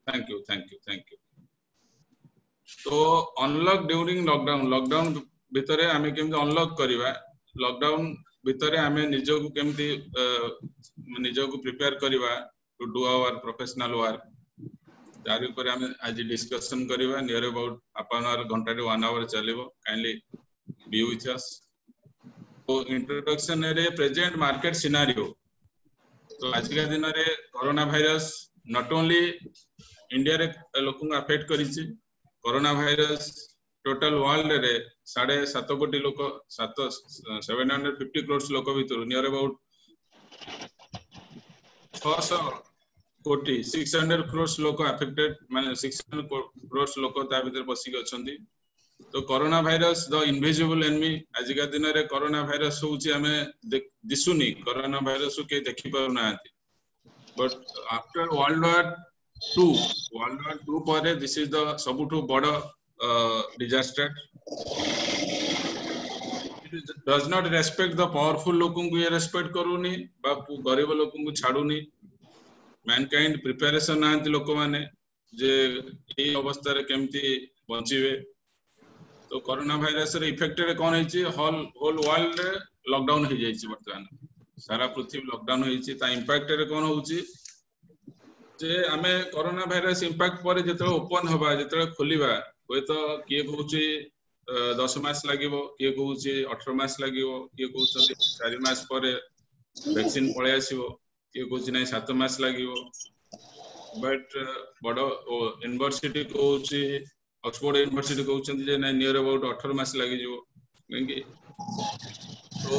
Thank you तो unlock during lockdown भितरे आमे केमती अनलॉक करबा लॉकडाउन भितरे आमे निजो को केमती निजो को प्रिपेयर करबा to do our professional work तार ऊपर आमे आज डिस्कशन करबा नियर अबाउट अपन आवर घंटा टू 1 आवर चलेबो काइंडली बी विथ अस तो इंट्रोडक्शन रे प्रेजेंट मार्केट सिनेरियो तो आज के दिन रे corona virus not only India रे लोक को अफेक्ट करिछि कोरोना वायरस टोटल वर्ल्ड रे 7.5 कोटी लोक 750 करोड़ लोक भीतर नियर अबाउट 600 कोटी 600 करोड़ लोक अफेक्टेड माने 600 करोड़ लोक ता भीतर पसिक अछंती तो corona virus the invisible enemy आज का दिन रे कोरोना वायरस होउची हमें दिसुनी कोरोना वायरस के देखि पाउ नांती बट आफ्टर वर्ल्ड वार 2 पर दिस इज द सबुठु बड़ disaster it does not respect the powerful लोकन को ये रेस्पेक्ट करूनी बा गरीब लोकन को छाडुनी मैनकाइंड प्रिपरेशन नांती लोक माने जे ए अवस्था रे केमती बंचिवे तो कोरोना वायरस रे इफेक्ट रे कोन हेची होल वर्ल्ड रे लॉकडाउन हो जाईची वर्तमान सारा पृथ्वी लॉकडाउन होईची ता इंपैक्ट रे कोन होउची जे आमे कोरोना वायरस इंपैक्ट पर जेते ओपन होबा जेते खोलिबा होय तो किए कहउची 10 मास लागिवो किए कहउची 18 मास लागिवो किए कहउची 4 मास पर वैक्सीन पळे आसीवो किए कहउची नै 7 मास लागिवो बट बडो यूनिवर्सिटी कहउची ऑक्सफोर्ड यूनिवर्सिटी कहउचंती जे नै नियर अबाउट 18 मास लागि जिवो क्योंकि तो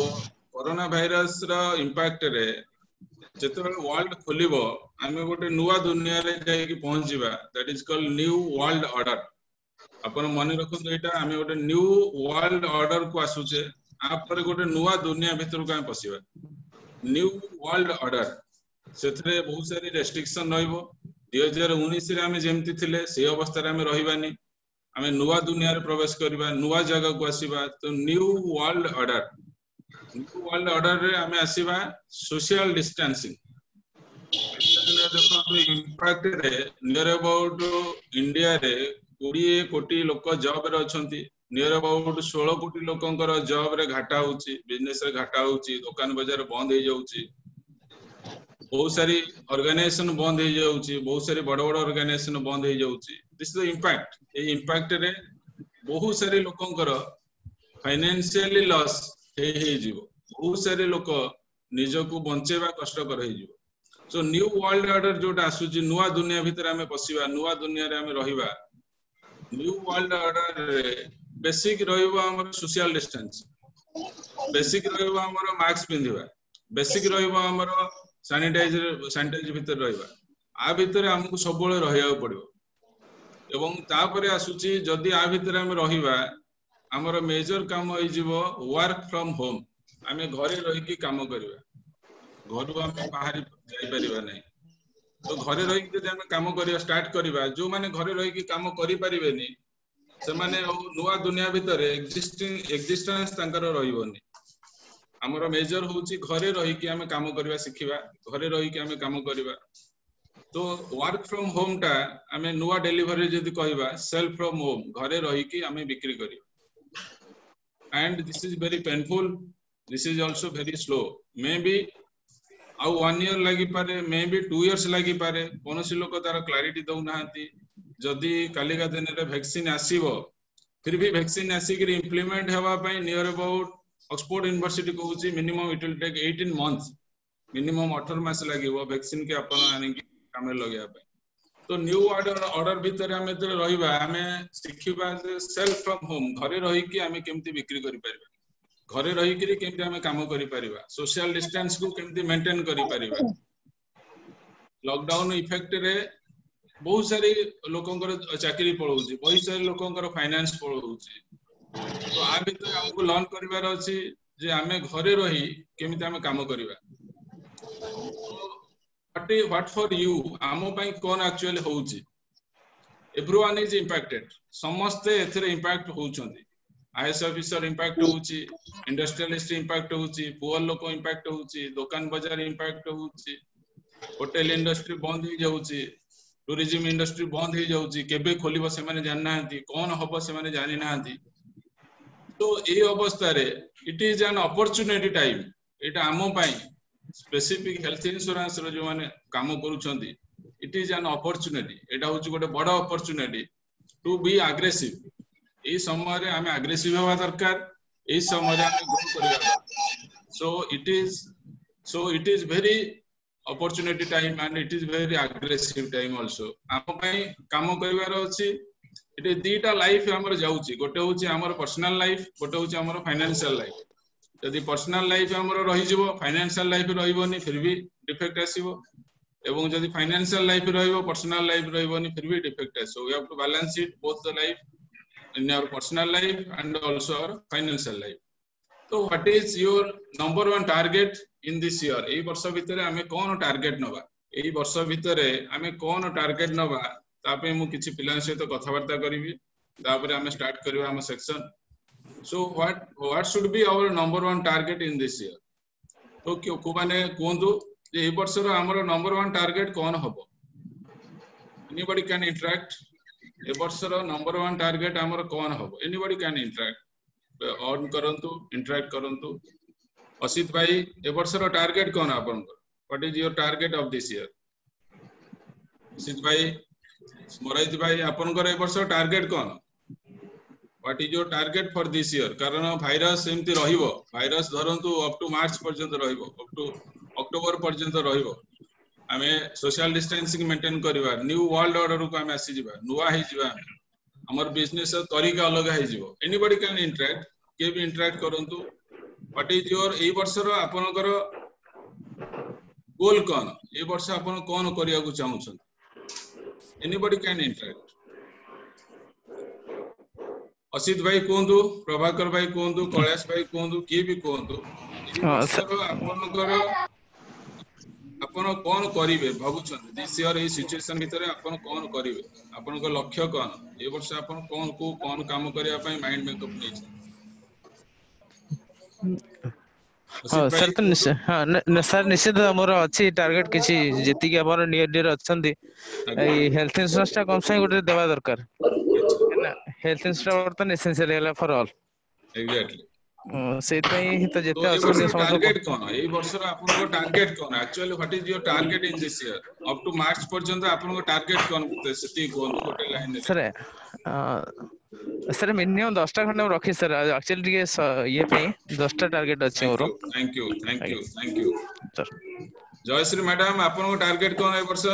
कोरोना वायरस रा इंपैक्ट रे जेते वर्ल्ड खोलिबो आमे गोटे नुवा दुनिया रे जाई कि पहुंचीबा that is called new world order अपन मन रखु एटा आमे गोटे न्यू वर्ल्ड ऑर्डर को आसुचे आ पर गोटे नुवा दुनिया भीतर को आमे पसिबा न्यू वर्ल्ड ऑर्डर सेथरे बहुत सारी रेस्ट्रिक्शन रहइबो 2019 रे आमे जेमति थिले से अवस्था रे आमे रहिबानी आमे नुवा दुनिया रे प्रवेश करबा नुवा जगह को आसीबा तो न्यू वर्ल्ड ऑर्डर रे आमे आसीबा सोशल डिस्टेंसिंग देखो इंपैक्ट रे नियर अबाउट इंडिया रे 20 कोटी लोक जॉब रे अछंती नियर अबाउट 16 कोटी लोकंकर जॉब रे घाटा होउची बिजनेस रे घाटा होउची दुकान बाजार बंद हो जाउची बहुत सारी ऑर्गेनाइजेशन बंद हो जाउची बहुत सारी बड़ बड़ ऑर्गेनाइजेशन बंद हो जाउची दिस इज द इंपैक्ट ए इंपैक्ट रे बहुत सारी लोकंकर फाइनेंशियली लॉस हे जीवो बहुत सारे लोक निजो को बंचेबा कष्टकर हे जीवो सो न्यू वर्ल्ड ऑर्डर जोटा आसुची नुवा दुनिया भीतर आमे पसिबा नुवा दुनिया रे आमे रहिबा न्यू वर्ल्ड ऑर्डर रे बेसिक रहिबो हमर सोशल डिस्टेंस बेसिक रहिबो हमर मास्क पिंधिबा बेसिक रहिबो हमर सैनिटाइजर भीतर रहिबा आ भीतर हमकु सबले रहिया पड़िबो एवं तापरे आसुची जदी आ भीतर आमे रहिबा हमर मेजर काम होई जीवो वर्क फ्रॉम होम आमे घरे रहि की काम करबा घर आमे बाहर जाई परिबा नै तो घरे रहि के आमे काम करिया स्टार्ट करबा जो माने घरे रहि की काम करि परिबेनी से माने नुवा दुनिया भीतर एग्जिस्टेंस तांकर रहिबोनी हमर मेजर होउची घरे रहि की आमे काम करबा सिखिबा घरे रहि की आमे काम करबा तो वर्क फ्रॉम होम टा आमे नुवा डिलीवरी जदी कहबा सेल्फ फ्रॉम होम घरे रहि की आमे बिक्री करिबा and this is very painful this is also very slow may be आउ 1 ईयर लागि पारे मे बी 2 इयर्स लागि पारे कोनोसी लोक तार क्लैरिटी दउ नाहंती जदी कालिका दिन रे वैक्सीन आसीबो फिर भी वैक्सीन आसी कि इंप्लीमेंट हेबा पई नियर अबाउट ऑक्सफोर्ड यूनिवर्सिटी कहउची minimum it will take 18 months minimum 18 मास लागिवो वैक्सीन के अपन आनि कि काम लगिया पई तो न्यू ऑर्डर भीतर हमें तो रहिबा हमें सिखिबा जे सेल्फ फ्रॉम होम घरे रहि कि हमें केमती बिक्री करि परिबा घरे रहि कि केमती हमें काम करि परिबा सोशल डिस्टेंस को केमती मेंटेन करि परिबा लॉकडाउन इफेक्ट रे बहुत सारी लोकंकर चाकरी पळौची बहुत सारी लोकंकर फाइनेंस पळौची तो आ भीतर हमको लर्न करिवार अछि जे हमें घरे रहि केमती हमें काम करिबा what for you आमो पई कोन एक्चुअली होउची everyone is impacted समस्ते एथरे इंपैक्ट होउचंदी आईएएस ऑफिसर इंपैक्ट होउची इंडस्ट्रियलिस्ट इंपैक्ट होउची पुअर लोक इंपैक्ट होउची दुकान बाजार इंपैक्ट होउची होटल इंडस्ट्री बंद हो जाउची टूरिज्म इंडस्ट्री बंद हो जाउची केबे खोलिबो से माने जान नाहंती कोन हबो से माने जानि नाहंती तो ए अवस्था रे it is an opportunity time एटा आमो पई स्पेसिफिक हेल्थ इंश्योरेंस रो जो माने काम करूछंती इट इज एन अपॉर्चुनिटी एटा होची गोटे बड़ अपॉर्चुनिटी टू बी एग्रेसिव ए समय रे हमें एग्रेसिव होवा दरकार ए समय रे हमें ग्रो करबा so it is very opportunity time and it is very aggressive time also हम पई काम करबार अछि इटे दीटा लाइफ हमर जाउची गोटे होची हमर पर्सनल लाइफ गोटे होची हमर फाइनेंशियल लाइफ यदि पर्सनल लाइफ हमर रहि जिवो फाइनेंशियल लाइफ रहिबोनी फिर भी डिफेक्ट आसीबो एवं यदि फाइनेंशियल लाइफ रहिबो पर्सनल लाइफ रहिबोनी फिर भी डिफेक्ट आसो we have to balance it both the life in our personal life and also our financial life तो what is your number one target in this year ए वर्ष भितरे हमें कोन टारगेट नबा ए वर्ष भितरे हमें कोन टारगेट नबा तापे मु किछि पिलान सहित कथावार्ता करिवि तापरे हमें स्टार्ट करबा हम section so what should be our number one target in this year तो को माने कोंदु जे ए वर्ष रो हमर नंबर वन टारगेट कोन हबो एनीबॉडी कैन इंटरैक्ट ए वर्ष रो नंबर वन टारगेट हमर कोन हबो एनीबॉडी कैन इंटरैक्ट ऑन करंतु इंटरैक्ट करंतु असित भाई ए वर्ष रो टारगेट कोन आपन what is your target of this year Asit भाई स्मराइज भाई आपनकर ए वर्ष टारगेट कोन what is your target for this year कारण वायरस एमती रहिबो वायरस धरंतु अप टू मार्च पर्यंत रहिबो अप टू अक्टोबर पर्यंत रहिबो हमें सोशल डिस्टेंसिंग मेंटेन करबा न्यू वर्ल्ड ऑर्डर को हमें आसी जिबा नुवा हे जिबा हमर बिजनेस तरीका अलग हे जिवो एनीबॉडी कैन इंटरैक्ट के भी इंटरैक्ट करंतु व्हाट इज योर ए वर्ष रो आपनकर गोल कोन ए वर्ष आपन कोन करिया को चाहू छन एनीबॉडी कैन इंटरैक्ट असित भाई कोंदु प्रभाकर भाई कोंदु कैलाश भाई कोंदु के भी कोंदु आपनकर आपन कोन करिवे भाबुछन दिस ईयर ए सिचुएशन भितरे आपन कोन करिवे आपनकर लक्ष्य कोन ए वर्ष आपन कोन काम करिया पई माइंड मेकअप नै छै हां सर तो निश्चय हां सर निश्चित हमर अछि टारगेट किछि जेति के हमर नियर डियर अछंती ए हेल्थ इंश्योरेंस ता कम से गोटे देबा दरकार ना हेल्थ इंश्योरेंस तो एसेंशियल है फॉर ऑल एग्जैक्टली से तई तो जेते अछंती टारगेट कोन ए वर्ष रो आपन को टारगेट कोन actually what is your target in this year up to March पर्यंत आपन को टारगेट कोन सेति कोन गोटे लाइन सर सर मिनिमम 10 टा खंड रखी सर एक्चुअली के ये पे 10 टा टारगेट अछि मोर thank you sir Jayashree madam आपन को टारगेट कोन ए वर्ष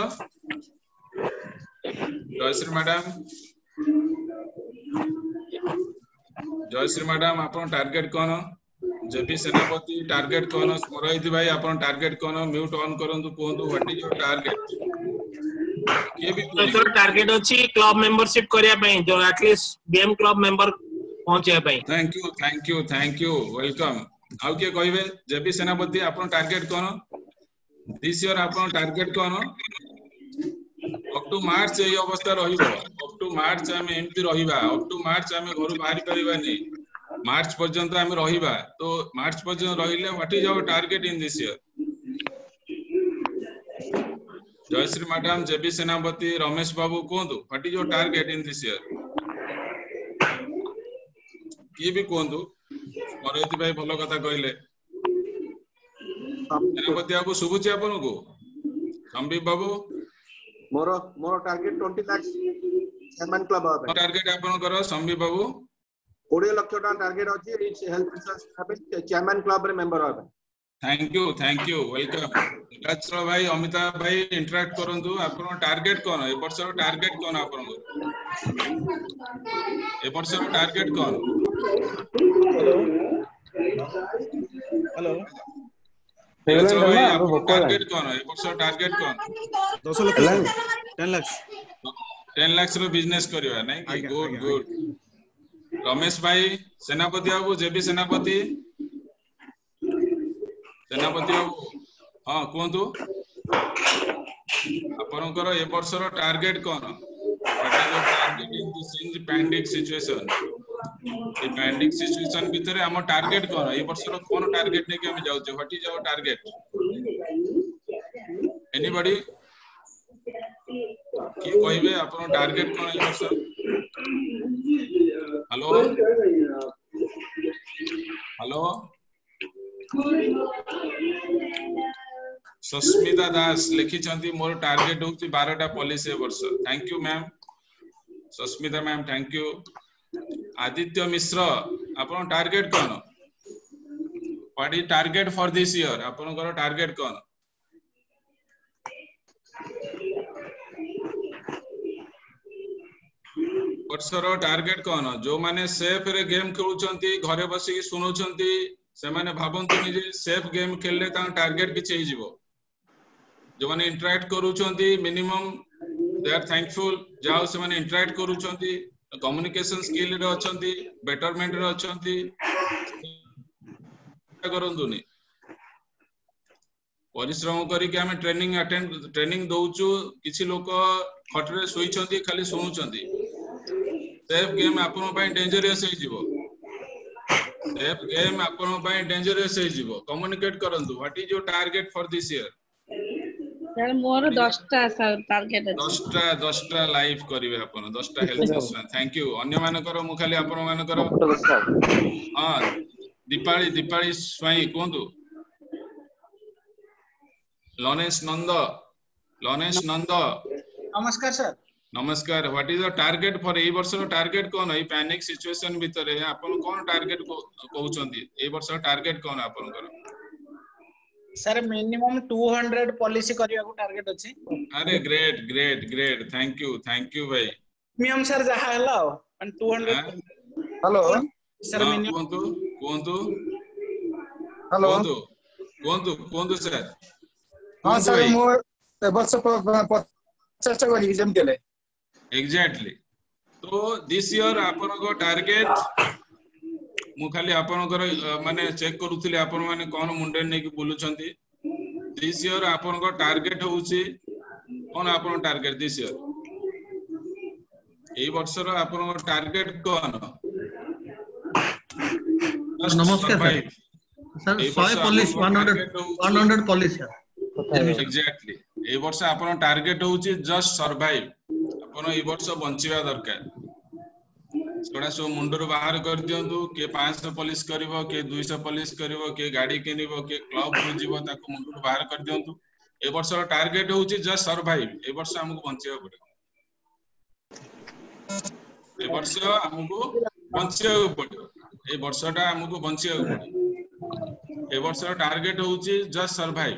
जयश्री मैडम आपन टारगेट कोन जेपी सेनापति टारगेट कोन स्मराइति भाई आपन टारगेट कोन म्यूट ऑन करंतु कोंतु व्हाट इज योर टारगेट ये भी सर टारगेट अछि क्लब मेंबरशिप करिया पई जो एटलीस्ट बीएम क्लब मेंबर पहुंचे पई थैंक यू वेलकम आउ के कहबे जेपी सेनापति आपन टारगेट कोन दिस ईयर आपन टारगेट कोन अप टू मार्च ए अवस्था रहिबो अप टू मार्च हम एमती रहिबा अप टू मार्च हम घर बाहर परिबानी मार्च पर्यंत हम रहिबा तो मार्च पर्यंत रहिले what is our target in this year Jayashree madam JB Senapati Ramesh Babu कोंदु what is your target in this year ये भी कोंदु मरैति भाई भलो कथा कहले सेनापति बाबू सुबुची आपन को संदीप बाबू मोर टारगेट 20 लाख चेयरमैन क्लब है टारगेट आपन करो संदीप बाबू 20 लाख टाका टारगेट अछि हेल्थ इंश्योरेंस चेयरमैन क्लब रे मेंबर है थैंक यू वेलकम चलो भाई अमिताभ भाई इंटरैक्ट करंतु आपन टारगेट कोन ए वर्ष रो टारगेट कोन आपन ए वर्ष रो टारगेट कोन हेलो चलो भाई आपन टारगेट कोन ए वर्ष रो टारगेट कोन 10 लाख 10 लाख रो बिजनेस करबा नै कि गुड रमेश भाई सेनापति बाबू जेबी सेनापति बाबू हां कोंतु आपनकर ए वर्ष रो टारगेट कोन what is your target in this pandemic situation ए पैंडेमिक सिचुएशन भितरे हम टारगेट कोन ए वर्ष रो कोन टारगेट नै के हम जाउ छै what is our target anybody किए कहबे आपन टार्गेट कोन है वर्ष? हेलो हेलो सस्मिता दास लिखी चंती मोर टार्गेट होची 12टा पॉलिसी वर्ष। Thank you ma'am Sasmita ma'am, thank you. Aditya Mishra आपन टार्गेट कोन? What is target for this year? आपन को टार्गेट कोन? वर्षर टार्गेट कोन? जो माने सेफ रे गेम खेलुचंती घरे बसी सुनुचंती से माने भाबंतुनी जे सेफ गेम खेलले ता टार्गेट किछ हे जिवो। जो माने इंटरैक्ट करूचंती मिनिमम दे आर थैंकफुल जाओ से माने इंटरैक्ट करूचंती कम्युनिकेशन स्किल रे अछंती बेटरमेंट रे अछंती करंतुनी परिश्रम करी के हमें ट्रेनिंग दउचु। किछि लोक खटरे सोइचंती खाली सुनुचंती। सेफ गेम आपन पय डेंजरस हे जिवो। सेफ गेम आपन पय डेंजरस हे जिवो। कम्युनिकेट करंतु what is your target for this year? Sir मोर 10टा टारगेट अछि। 10टा लाइव करिवे आपन 10टा हेल्थ मिशन। Thank you. अन्य मानकर मु खाली आपन मानकर हां दीपाली स्वाई कोंतु। लनेश नंद नमस्कार सर। नमस्कार। What is the target for a वर्ष? टारगेट कोन है पैनिक सिचुएशन भीतर है आपन कोन टारगेट कहउचंती? ए वर्ष टारगेट कोन आपन कर? सर मिनिमम 200 पॉलिसी करिया को टारगेट अछि। अरे ग्रेट थैंक यू भाई। मिनिमम सर जहा हला 200। हेलो सर मिनिमम कोंतु हेलो कोंतु सर। हां सर मो ए वर्ष 50 करी जेम केले एग्जैक्टली। तो दिस ईयर आपन को टारगेट मु खाली आपन को माने चेक करूथिले आपन माने कोन मुंडे नै कि बोलुचंती। दिस ईयर आपन को टारगेट होउची कोन? आपन टारगेट दिस ईयर ए वर्ष रो आपन को टारगेट कोन? नमस्कार सर 100 पॉलिसी 100 पॉलिसी एग्जैक्टली। ए वर्ष आपन टारगेट होउची जस्ट सर्वाइव। आपन ए वर्ष बंचिबा दरकार। सोडा सो मुंडर बाहर कर दियंतु। के 500 पॉलिश करिवो, के 200 पॉलिश करिवो, के गाड़ी किनिवो, के क्लब को जीवो, ताको मुंडर बाहर कर दियंतु। ए वर्ष टारगेट होउची जस्ट सर्वाइव। ए वर्ष हमको बंचिबा पड़े। ए वर्ष हमको बंचिबा पड़े। ए वर्षटा हमको बंचिबा पड़े। ए वर्ष टारगेट होउची जस्ट सर्वाइव।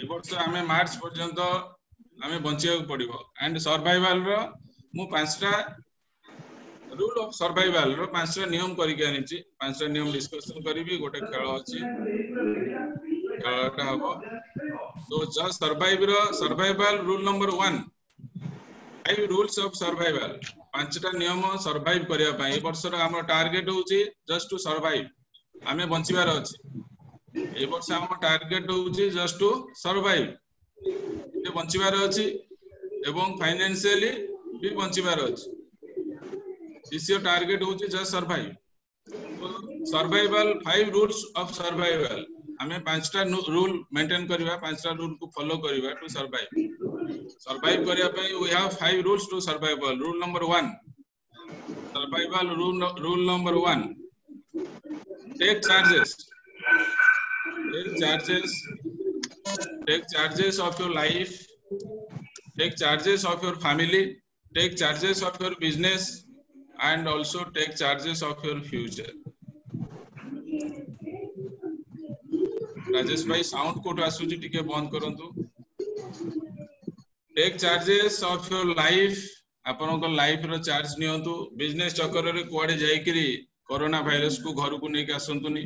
ए वर्ष हमें मार्च पर्यंत हमें बंचिबा पड़िबो। एंड सर्वाइवल रो मु 5टा रूल ऑफ सर्वाइवल रो 5टा नियम करि के आनिची। 5टा नियम डिस्कशन करिवि। गोटे खेल अछि खेलटा हबो। तो जस्ट सर्वाइव रो survival rule number 1 5 rules of survival. 5टा नियम सर्वाइव करिया पई ए वर्ष रो हमर टारगेट होउची जस्ट टू सर्वाइव। हमें बंचिबार अछि। ए वर्ष हमर टारगेट होउची जस्ट टू सर्वाइव। ए बंचिबार अछि एवं फाइनेंशियली भी बंचिबार अछि। दिस योर टारगेट होउची जस्ट सर्वाइव। तो सर्वाइवल 5 रूल्स ऑफ सर्वाइवल हमें 5टा रूल मेंटेन करिवा। 5टा रूल को फॉलो करिवा टू सर्वाइव। सर्वाइव करिया पई we have 5 rules to survival. Rule number 1 survival rule number 1 take charges of your life, take charges of your family, take charges of your business, and also take charges of your future. Rajesh भाई sound कोड आसुची टिके बंद करंतु। Take charges of your life. आपन को life रो charge नियंतु। बिजनेस चक्कर रे कोआडे जाई करी कोरोना वायरस को घर को नेके आसंतुनी।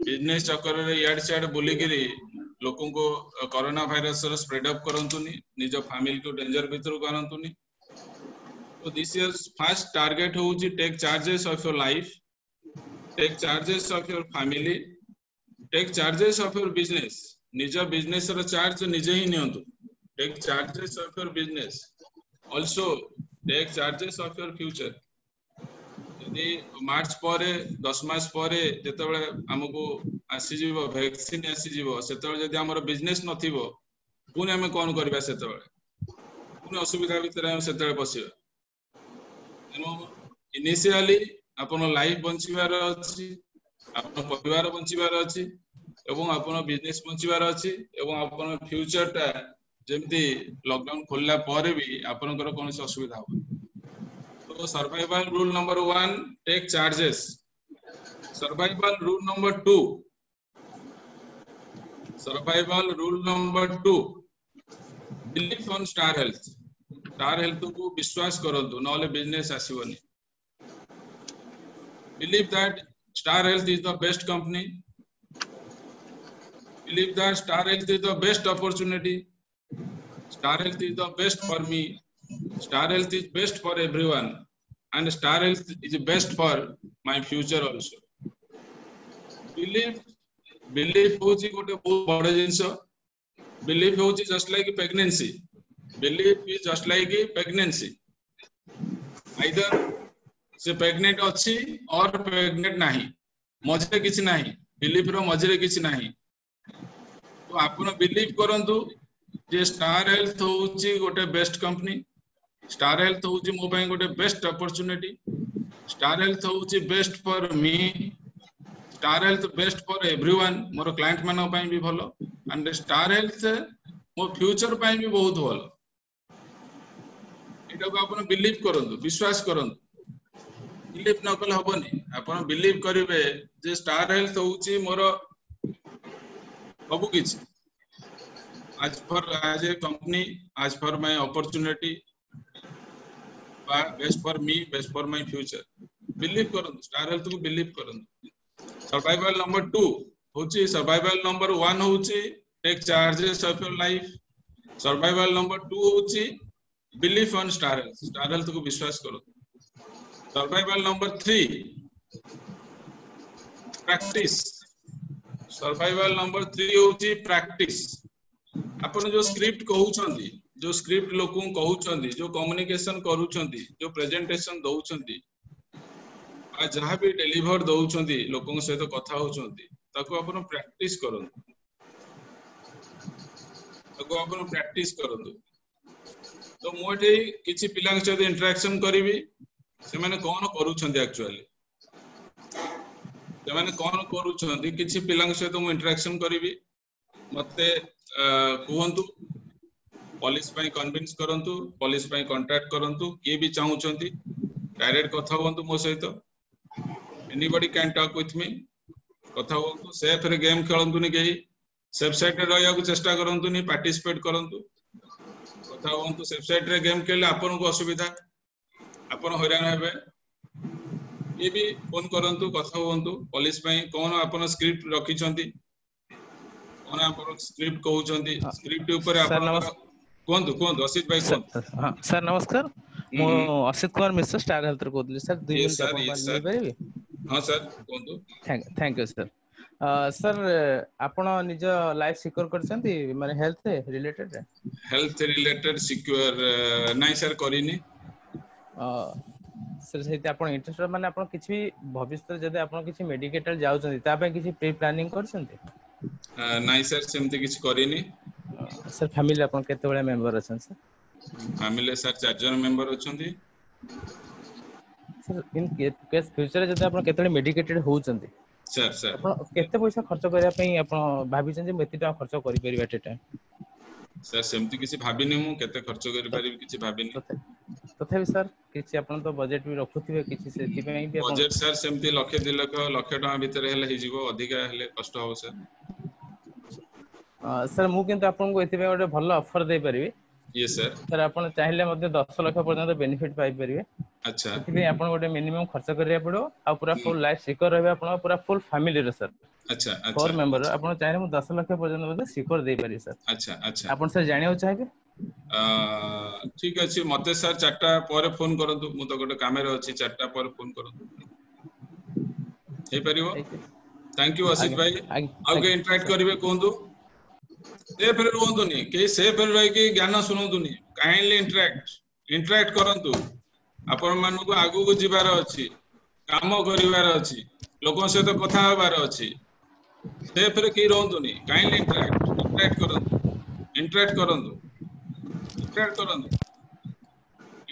बिजनेस चक्कर रे याड साइड बोली करी लोगों को कोरोना वायरस रो स्प्रेड अप करंतुनी। निज फैमिली को डेंजर भीतर करंतुनी। तो दिस इयर फर्स्ट टारगेट होउची take charges of your life, take charges of your family, take charges of your business. निज बिजनेस रो चार्ज निजे ही नियंतु। Take charges of your business. Also take charges of your future. यदि March परे 10 मास परे जेतेबेले हमको आसी जीवो वैक्सीन आसी जीवो सेतेबेले जदि हमर बिजनेस नथिबो पुनी हमें कोन करबा सेतेबेले पुनी असुविधा भितर हम सेतले पसिबा तेनो इनिशियली अपन लाइफ बंचिबार अछि अपन परिवार बंचिबार अछि एवं अपन बिजनेस बंचिबार अछि एवं अपन फ्यूचर टा जेमती लॉकडाउन खोलला पर भी आपनकर कोन असुविधा हो तो survival rule number 1 take charges survival rule number 2 survival rule number 2 believe on Star Health को विश्वास करंतु नले बिजनेस आसीबनी believe that Star Health is the best company believe that Star Health is the best opportunity Star Health is the best for me Star Health is best for everyone and Star Health is best for my future also believe होची गोटे बहुत बड़ जिंस believe होची just like pregnancy believe is just like pregnancy either से pregnant अछि और pregnant नाही मझे किछि नाही बिलीफ रो मझे किछि नाही तो आपण बिलीव करंतु जे स्टार हेल्थ होची गोटे बेस्ट कंपनी स्टार हेल्थ होची मो पय गोटे बेस्ट अपॉर्चुनिटी स्टार हेल्थ होची best for me star health best for everyone more client मानो पय भी भलो एंड स्टार हेल्थ मो फ्यूचर पय भी बहुत भलो एटा को आपण बिलीव करंतु विश्वास करंतु बिलीव न कल हबनी आपण बिलीव करिवे जे स्टार हेल्थ होची मोर सब किछ as a company as for my opportunity best for me best for my future believe करंतु स्टार हेल्थ को बिलीव करंतु सर्वाइवल नंबर 2 होची सर्वाइवल नंबर 1 होची take charges of your life survival number 2 होची believe on Star Health को विश्वास करो survival number 3 practice survival number 3 होची प्रैक्टिस आपण जो स्क्रिप्ट कहउछंती जो स्क्रिप्ट लोकू कहउछंती जो कम्युनिकेशन करूछंती जो प्रेजेंटेशन दउछंती आ जहां भी डिलीवर दउछंती लोकन सहित कथा होछंती ताको आपण प्रैक्टिस करंतु ताको आपण प्रैक्टिस करंतु तो मोटे किछि पिलांग सहित इंटरेक्शन करिवि से माने कोन करूछंती एक्चुअली से माने कोन करूछंती किछि पिलांग सहित मु इंटरेक्शन करिवि मते कहंतु पुलिस पय कन्विंस करंतु पुलिस पय कांटेक्ट करंतु के भी चाहउछंती डायरेक्ट कथा होंतु मो सहित anybody can talk with me कथा होंतु सेफ रे गेम खेलंतु नि केही सेफ साइड रे रहया को चेष्टा करंतु नि पार्टिसिपेट करंतु कथा होंतु सेफ साइड रे गेम खेले आपन को असुविधा आपन हैरान हेबे ये भी फोन करंतु कथा होंतु पुलिस पय कोन आपन स्क्रिप्ट रखी छंती कोन आपन स्क्रिप्ट कहउछंती स्क्रिप्ट ऊपर आपन कोन असित भाई कोन हां सर नमस्कार मो असित कुमार मिश्र स्टार हेल्थ रे कोदली सर 2 मिनिट आपन पाइबे हां sir cone thank you sir sir आपण निज लाइफ सिक्योर करछंती माने हेल्थ रिलेटेड सिक्योर नाही सर करिनी सर सहित आपण इंटरेस्ट माने आपण किछि भी भविष्य जदि आपण किछि मेडिकेटल जाउछंती ता पे किछि प्री प्लानिंग करछंती नाही सर सेमते किछि करिनी सर फैमिली आपण केते बळे मेंबर अछन सर फैमिली सर 4 जन मेंबर अछंती सर इन केस फ्यूचर जदि आपण केते बळे मेडिकेटेड होउछंती सर आपण केते पैसा खर्च करिया पई आपण भाबिछन जे मेति टा खर्च करि परिबा टेटा सर सेमती किछि भाबिनी मु केते खर्च करि परिबी किछि भाबिनी तथापि सर किछि आपण तो बजट भी रखुथिबे किछि सेति पई भी बजट सर सेमती लाख 2 लाख टका भीतर हेले हि जीवो अधिका हेले कष्ट हो सर सर मु किंतु आपन को एति पई ओटे भलो ऑफर दे परिबे यस सर सर आपण चाहिले मध्ये 10 लाख पर्यंत बेनिफिट पाई परिबे अच्छा एति आपण गोटे मिनिमम खर्च करिया पड़ो आ पूरा फुल लाइफ सिक्योर रहबे आपण पूरा फुल फैमिली रे सर अच्छा 4 मेंबर आपण चाहिले मु 10 लाख पर्यंत मध्ये सिक्योर दे पारि सर अच्छा आपण सर जानियो चाहेबे ठीक अछि मते सर 4टा पर फोन करंतु मु तो गोटे कामेरे अछि 4टा पर फोन करंतु हे परिबो थैंक यू असित भाई आउ के इंटरेक्ट करिवे कोंदु ए फेर रोंदुनी के से फेर भाई के ज्ञान सुनोदुनी काइंडली इंटरेक्ट करंतु आपण मानु को आगु को जिबार अछि काम करिवार अछि लोकन से तो कथा होबार अछि से फेर की रोंदुनी काइंडली इंटरेक्ट करंतु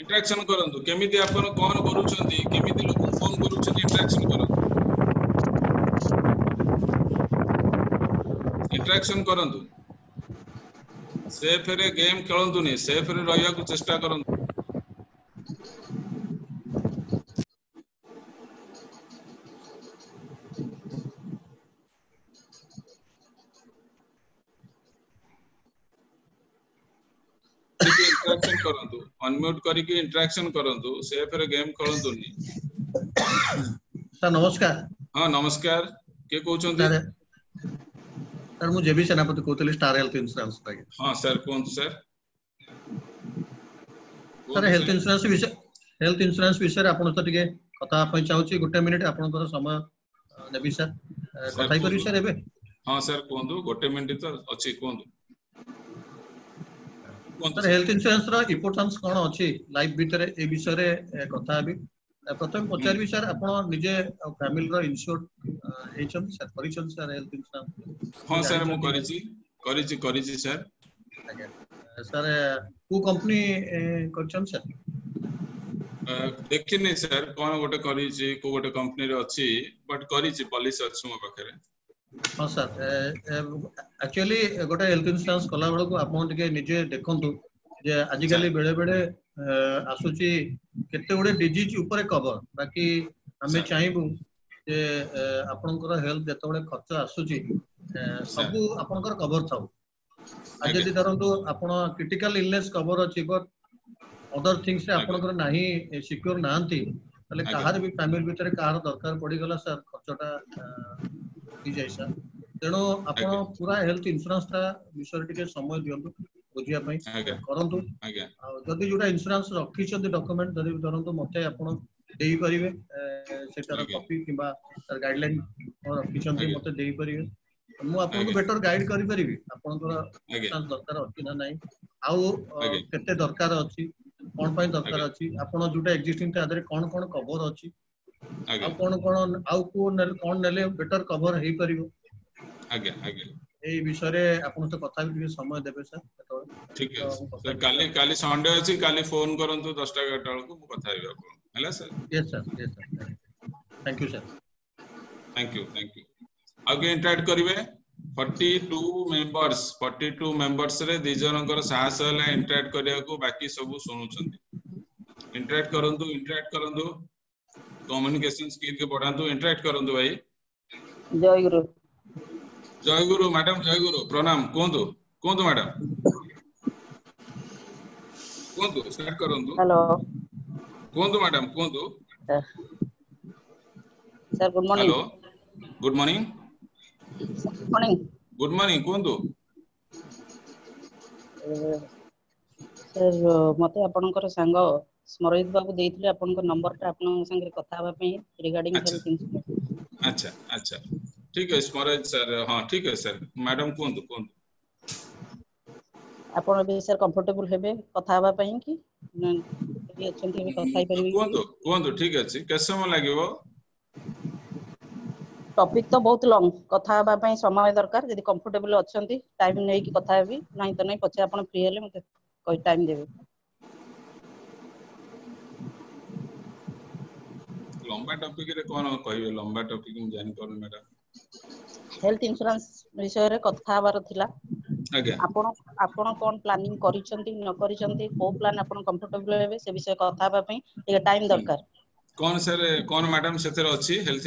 इंटरेक्शन करंतु केमिति आपण कोन करूछंती केमिति लोक फोन करूछंती इंटरेक्शन करंतु सेफ रे गेम खेलंतु नहीं सेफ रे रहिया को चेष्टा करंतु इंटरेक्शन करंतु अनम्यूट करके इंटरेक्शन करंतु सेफ रे गेम खेलंतु नहीं सर नमस्कार हां नमस्कार के कहउछंती सर मु जेबी सेनापति कहतली स्टार हेल्थ इंश्योरेंस लागे हां सर कोन सर हेल्थ इंश्योरेंस विषय आपण तो टिके कथा पय चाहूची गुटे मिनिट आपण को समय देबी सर कथाई करी सर एबे हां सर कोंदु गुटे मिनिट तो अछि कोंदु सर हेल्थ इंश्योरेंस रो इंपोर्टेंस कोन अछि लाइफ भीतर ए विषय रे कथा हबी प्रथम पचार विषय आपण निजे फैमिली रो इंश्योर्ड एचम सर परिचय सर हेल्थ इंश्योरेंस हां सर मु करिछि सर सर को कंपनी करछन सर देखिनी सर कोन गोटे करिछि को गोटे कंपनी रे अछि बट करिछि पॉलिसी अछि मो पाखरे हां सर एक्चुअली गोटे हेल्थ इंश्योरेंस कला बेल को आपण टिके निजे देखंतु जे आजि काली बेले बेले आसुची केते गुडे डिजीज ऊपर कवर बाकी हमें चाहबू जे आपनकर हेल्थ जतबे खर्च आसुची सब आपनकर कवर थाउ आज यदि धरंतु आपण क्रिटिकल इलनेस कवर अछि बट अदर थिंग्स से आपनकर नाही सिक्योर नांती तले कहार भी फैमिली भीतर कहार दरकार पड़ी गला सर खर्चटा हो जाय सर तेणु आपण पूरा हेल्थ इंश्योरेंस ता विषय टिके समय दियंतु बुझिया पई करंतु जदि जोटा इंश्योरेंस रखी छथि डॉक्यूमेंट जदि धरंतु मते आपण देई परिबे सेटार कॉपी किबा सर गाइडलाइन और रखी छथि मते देई परिबे मु आपन को बेटर गाइड करि परिबी आपन को इंश्योरेंस दरकार अछि ना नाही आउ केते दरकार अछि कोन पई दरकार अछि आपण जोटा एक्जिस्टिंग ता आदरे कोन कोन कवर अछि आ कोन कोन आउ कोन नेले बेटर कवर हेई परिबो ए विषय रे आपण तो कथा भी समय देबे सर ठीक है सर काली संडे अछि काली फोन करंतु 10टा 11टा को मु कथा हेबे आपण हैला sir yes sir thank you sir thank you आगे इंटरेक्ट करिवे 42 मेंबर्स रे दि जनकर साहस हला इंटरेक्ट करिया को बाकी सब सुनुछंती इंटरेक्ट करंतु कम्युनिकेशन स्किल के बढ़ांतु इंटरेक्ट करंतु भाई जय गुरु मैडम जय गुरु प्रणाम कोंदो मैडम कोंदो स्टार्ट करंतु हेलो कोंदो मैडम कोंदो sir good morning hello good morning कोंदो सर मते आपनकर संग स्मरित बाबू देइथिले आपनकर नंबर ता आपन संगे कथा हबा पे रिगार्डिंग हेल्थ इंश्योरेंस अच्छा ठीक है स्मरित सर हां ठीक है सर मैडम कोंदो आपन भी सर कंफर्टेबल हेबे कथा हबा पे कि ये अछंती भी कथा परिबे कोंदो ठीक अछि के समय लागबो टॉपिक तो बहुत लॉन्ग कथा हबा पे समय दरकार यदि कंफर्टेबल अछंती टाइम नै कि कथा हेबी नहीं तो नहीं पछे आपन फ्री हेले मते कोई टाइम देबे लंबा टॉपिक रे कोन कहबे लंबा टॉपिक हम जानि पर मैडम हेल्थ इंश्योरेंस विषय रे कथा हबार थिला आगे आपण कोन प्लानिंग करिसंती न करिसंती को प्लान आपण कंफर्टेबल हेबे से विषय कथा हबा पे एक टाइम दरकार कोन सर कोन मैडम सेतर अछि हेल्थ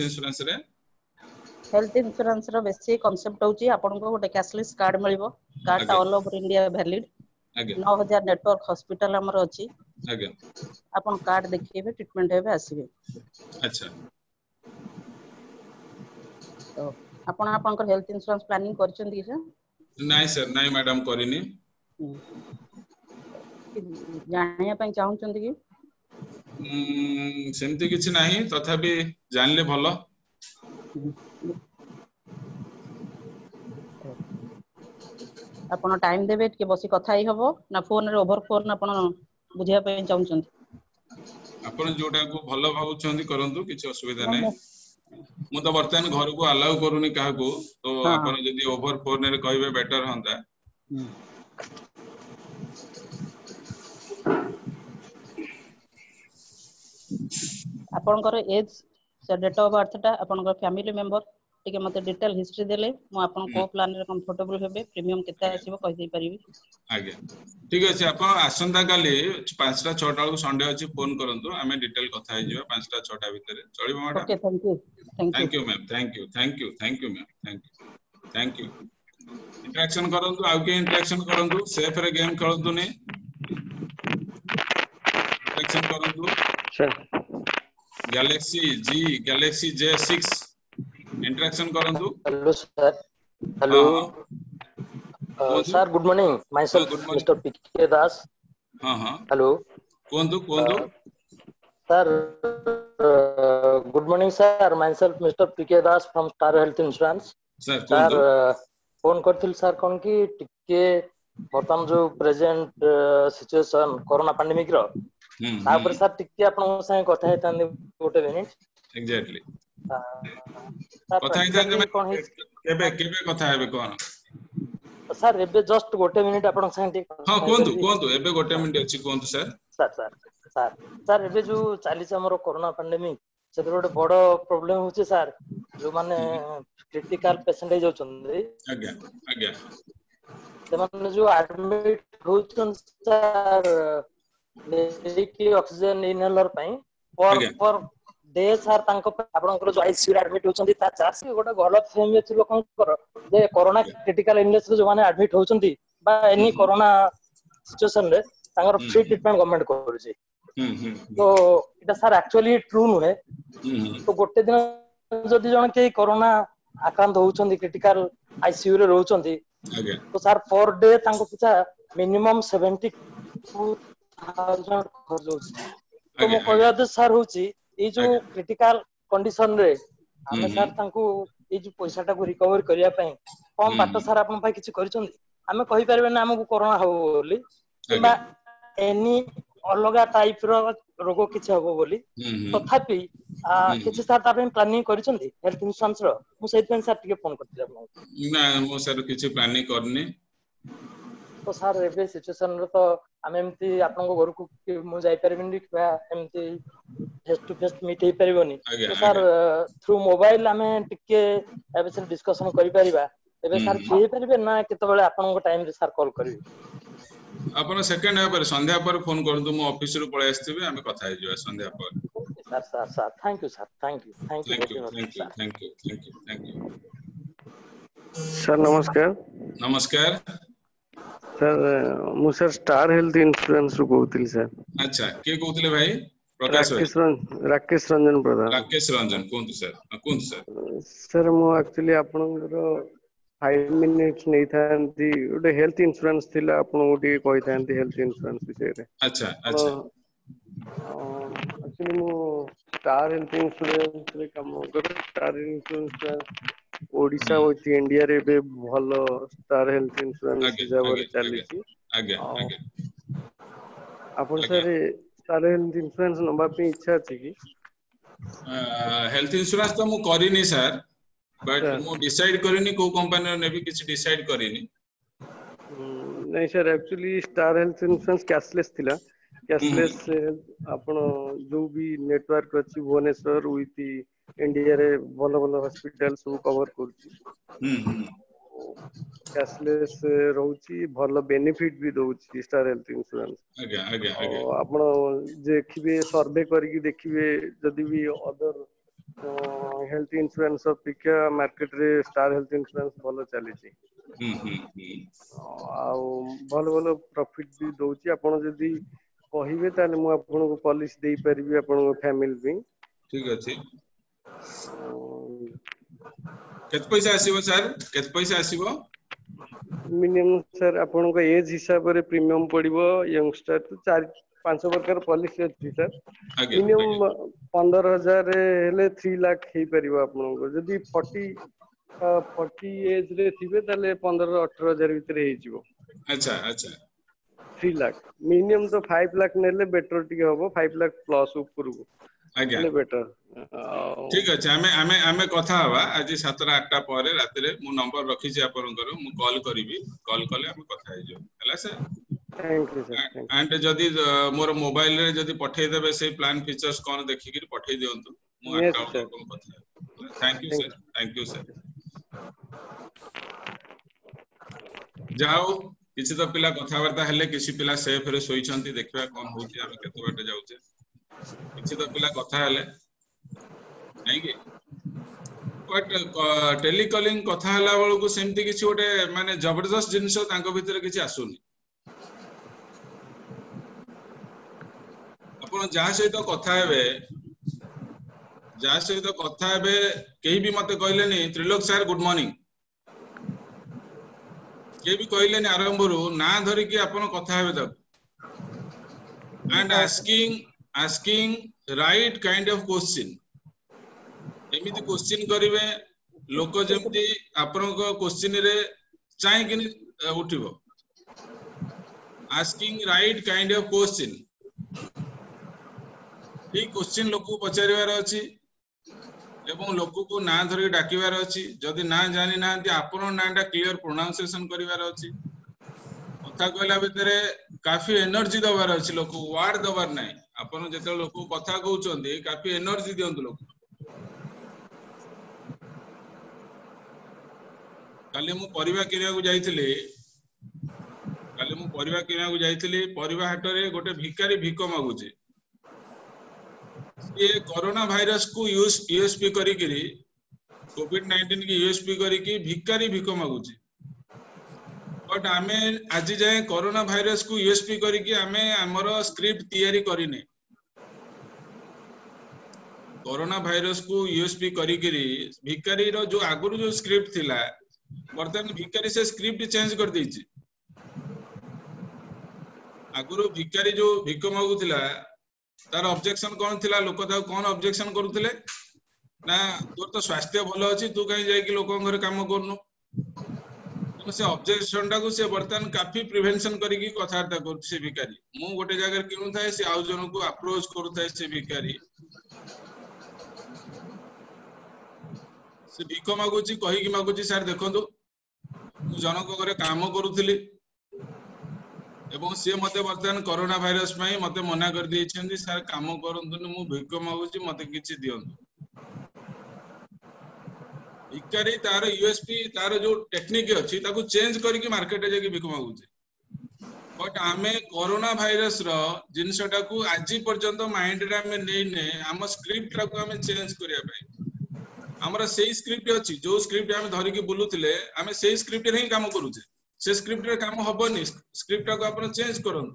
इंश्योरेंस रो बेसी कांसेप्ट होची आपण को गोटे कैशलेस कार्ड मिलिबो कार्ड ता all over India valid 9000 network hospital हमर अछि आपण कार्ड देखिबे ट्रीटमेंट हेबे आसीबे अच्छा तो आपण आपनकर हेल्थ इंश्योरेंस प्लानिंग करचंदी सर नहीं मैडम करिनी जानिया पई चाहउचंदी कि सेमती किछि नाही तथापि जानले भलो आपण टाइम देबे के बसी कथा ही हबो ना फोन रे ओवर फोन आपण बुझिया पई चाहउचंदी आपण जोटा को भलो भाबुचंदी करंतु किछि असुविधा नै मु तो वर्तमान घर को अलाउ करूनी काहा को तो आपण जदी ओवर फोन रे कहबे बेटर हंता आपनकर एज से डेट ऑफ बर्थ टा आपनकर फैमिली मेंबर टिके मते डिटेल हिस्ट्री देले मु आपन को प्लान रे कंफर्टेबल हेबे प्रीमियम केते आसीबो कहि दे परिबी। आगे ठीक अछि आपण आसंता काली 5टा 6टा बेलू संडे अछि फोन करंतु आमे डिटेल कथा हे जिवा 5टा 6टा भितरे चलिबो madam. Okay thank you thank you ma'am thank you thank you thank you ma'am thank you interaction करंतु आउ के इंटरेक्शन करंतु सेफ रे गेम खेलंतु ने इंटरेक्शन करंतु सर गैलेक्सी J6 इंटरेक्शन करंतु। Hello sir hello sir good morning myself mister PK Das. हां हां हेलो कोंतु sir good morning sir myself mister PK Das from Star Health insurance. Sir phone करथिल sir कोन की टिके वर्तमान जो प्रेजेंट सिचुएशन कोरोना पैंडेमिक रो तापर सर टिके आपन संग कथा हेतान गोटे मिनिट एग्जैक्टली कथा हेतान केबे कथा हेबे कोन सर एबे जस्ट गोटे मिनिट आपन संग हां कोंतु एबे गोटे मिनिट अछि कोंतु सर एबे जो चाली से हमरो कोरोना पैंडेमिक से गोटे बड़ प्रॉब्लम होचे सर जो माने क्रिटिकल पेशेंट हे जाउछन आज्ञा से माने जो एडमिट होउछन सर लेकी ऑक्सीजन इनहेलर पई पर डे सर तांको आपनकर जो आईसीयू एडमिट होचंती ता चार्ज गोटे गलत फेम अछि लोकंकर जे कोरोना क्रिटिकल इलनेस जो माने एडमिट होचंती बा एनी कोरोना सिचुएशन रे तांकर फ्री ट्रीटमेंट गवर्नमेंट करूची तो इटा सर एक्चुअली ट्रू नुहे तो गोटे दिन जदि जण के कोरोना आक्रांत होचंती क्रिटिकल आईसीयू रे रहउचंती तो सर पर डे तांको पिछा मिनिमम 72,000 खर्च होची तो मो कहया दे सर होची ए जो क्रिटिकल कंडीशन रे हमें सर तांको ए जो पैसाटा को रिकवर करिया पई कम बाट सर आपन पई किछि करिसंती हमें कहि परबे ना हमकु कोरोना हो बोली किबा एनी अलगा टाइप रो रोग किछि हबो बोली तथापि किछि सर ता प्लानिंग करिसंती हेल्थ इंश्योरेंस रो मु सेहि पे सर टिके फोन करथि आपन ना मो सर किछि प्लानिंग करनी तो सर एबे सिचुएशन रो तो हम एमती आपन को घर को मु जाई परबिनी किबा एमती फेस टू फेस मीट हे परबोनी तो सर थ्रू मोबाइल हमें टिके एबे से डिस्कशन करि परिबा एबे सर फ्री परबे ना केते बेले आपन को टाइम रे सर कॉल करबी आपन सेकंड है पर संध्या पर फोन करंतु मो ऑफिस रो पळे आस्थिबे हमें कथा हे जिवा संध्या पर sir thank you sir thank you sir नमस्कार सर मु सर स्टार हेल्थ इंश्योरेंस रो कहउतिल सर। अच्छा के कहउतिले भाई राकेश रंजन प्रधान राकेश रंजन कोंतु सर सर मु एक्चुअली आपनरो 5 मिनिट्स नै थांती ओटे हेल्थ इंश्योरेंस थिला आपन ओटी कहि थांती हेल्थ इंश्योरेंस विषय रे। अच्छा एक्चुअली मु स्टार हेल्थ इंश्योरेंस रे काम कर star insurance Odisha with India रे बे भलो स्टार हेल्थ इंश्योरेंस जबर चली छी आपन सर स्टार हेल्थ इंश्योरेंस नबा पे इच्छा अछि की हेल्थ इंश्योरेंस तो मु करिनी सर बट मु डिसाइड करिनी को कंपनी ने भी किछ डिसाइड करिनी नहीं sir actually star Health insurance cashless थिला कैशलेस आपण जो भी नेटवर्क अछि भुवनेश्वर विथ इंडिया रे भलो भलो हॉस्पिटल सब कवर करछि कैशलेस रहउछि भलो बेनिफिट भी दउछि स्टार हेल्थ इंश्योरेंस आगे आपण देखिबे सर्वे करिकि देखिबे जदी भी अदर हेल्थ इंश्योरेंस अपेक्षा मार्केट रे स्टार हेल्थ इंश्योरेंस भलो चली छी आउ भलो भलो प्रॉफिट भी दउछि आपण जदी कहिबे ताले मु आपण को पॉलिसी देई परबी आपण को फैमिली भी ठीक अछि केत पैसा आसीबो सर केत पैसा आसीबो मिनिमम सर आपण को एज हिसाब रे प्रीमियम पड़िबो यंगस्टर तो 4-5 प्रकार पॉलिसी अछि सर मिनिमम 15,000 रे हेले 3 लाख हे परिबो आपण को जदी 40 एज रे थिबे ताले 15-18,000 भीतर हे जिवो। अच्छा 3 लाख मिनिमम तो 5 लाख नेले बेटर टिके होबो 5 लाख प्लस ऊपर को आज्ञा बेटर ठीक अछि हमें कथा हवा आज 7-8टा परे रात रे मु नंबर रखि छी आपनकर मु कॉल करिवि कॉल कले हम कथा हे जो हला sir thank you sir. And जदी मोर मोबाइल रे जदी पठेइ देबे से प्लान फीचर्स कोन देखि कि पठेइ दियंतु मु अकाउंट को पठा। Thank you sir, thank you sir. जाओ किछि तो पिला कथा वार्ता हेले, किछि पिला सेफ रे सोई छंती, देखबा कोन होची हम केते बाटे जाउचे। किछि तो पिला कथा हेले नहीं कि बट टेलीकॉलिंग कथा हला बेलू को सेमती किछि ओटे माने जबरदस्त जिंस तांको भीतर किछि आसुनी। अपन जहा सहित कथा हेबे, जहा सहित कथा हेबे केही भी मते कहले नि त्रिलोक सर गुड मॉर्निंग, के भी कहले नि आरंभ रु ना धरि कि अपन कथा हेबे तक and asking right kind of question. एमिति क्वेश्चन करिवे लोक जेमति आपन को क्वेश्चन रे चाहि कि उठिबो। Asking right kind of question, ई क्वेश्चन लोक को पचारिवार अछि एवं लोक को ना धरि डाकिवार अछि। जदि ना जानि नांती आपन नाटा क्लियर प्रोनाउंसिएशन करिवार अछि। कथा कहला भितरे काफी एनर्जी दबार अछि, लोक वर्ड दबार नै। आपन जेते लोक कथा कहउचंदी काफी एनर्जी दियंतु लोक। काली मु परिवा किनिया को जाइथिली, काली मु परिवा किनिया को जाइथिली, परिवा हाट रे गोटे भिखारी भिक मागुची। ये कोरोना वायरस को यूएसपी करी किरी कोविड-19 की यूएसपी करी की भिखारी भिक मागुची। बट आमे आज जाए कोरोना वायरस को यूएसपी करी की आमे हमरो स्क्रिप्ट तैयारी करिने। कोरोना वायरस को यूएसपी करी किरी भिखारी रो जो आगुरु जो स्क्रिप्ट थिला वर्तमान भिखारी से स्क्रिप्ट चेंज कर देछि। आगुरु भिखारी जो भिक मागुथिला तार ऑब्जेक्शन कोन थिला, लोक ता कोन ऑब्जेक्शन करूथिले ना तोर तो स्वास्थ्य भलो अछि तू कहीं जाय कि लोक घर काम करनु। तो से ऑब्जेक्शन टा को से वर्तमान काफी प्रिवेंशन करी की कथार्ता कर से भिखारी। मु गोटे जगह किनु थाए से आउ जन को अप्रोच करू थाए से भिखारी से भिक मागुची कहि कि मागुची सर देखंतु मु जनक घरे काम करूथिली एवं से मते वर्तमान कोरोना वायरस में मते मना कर दी छंदी सर काम करंतु मु भिक मागुची मते किछि दियंतु। भिखारी तार यूएसपी तार जो टेक्निक अछि ताको चेंज करी कि मार्केट जे भिक मागुची। बट आमे कोरोना वायरस रो जिनसटा को आज पर्यंत माइंड रे हमें नै नै हम स्क्रिप्ट रा को हमें चेंज करिया भाई। हमरा सेही स्क्रिप्ट अछि जो स्क्रिप्ट हम धरि के बुलुथिले हमें सेही स्क्रिप्ट रे ही काम करूचे। से स्क्रिप्ट रे काम हबनी, स्क्रिप्ट को अपन चेंज करन।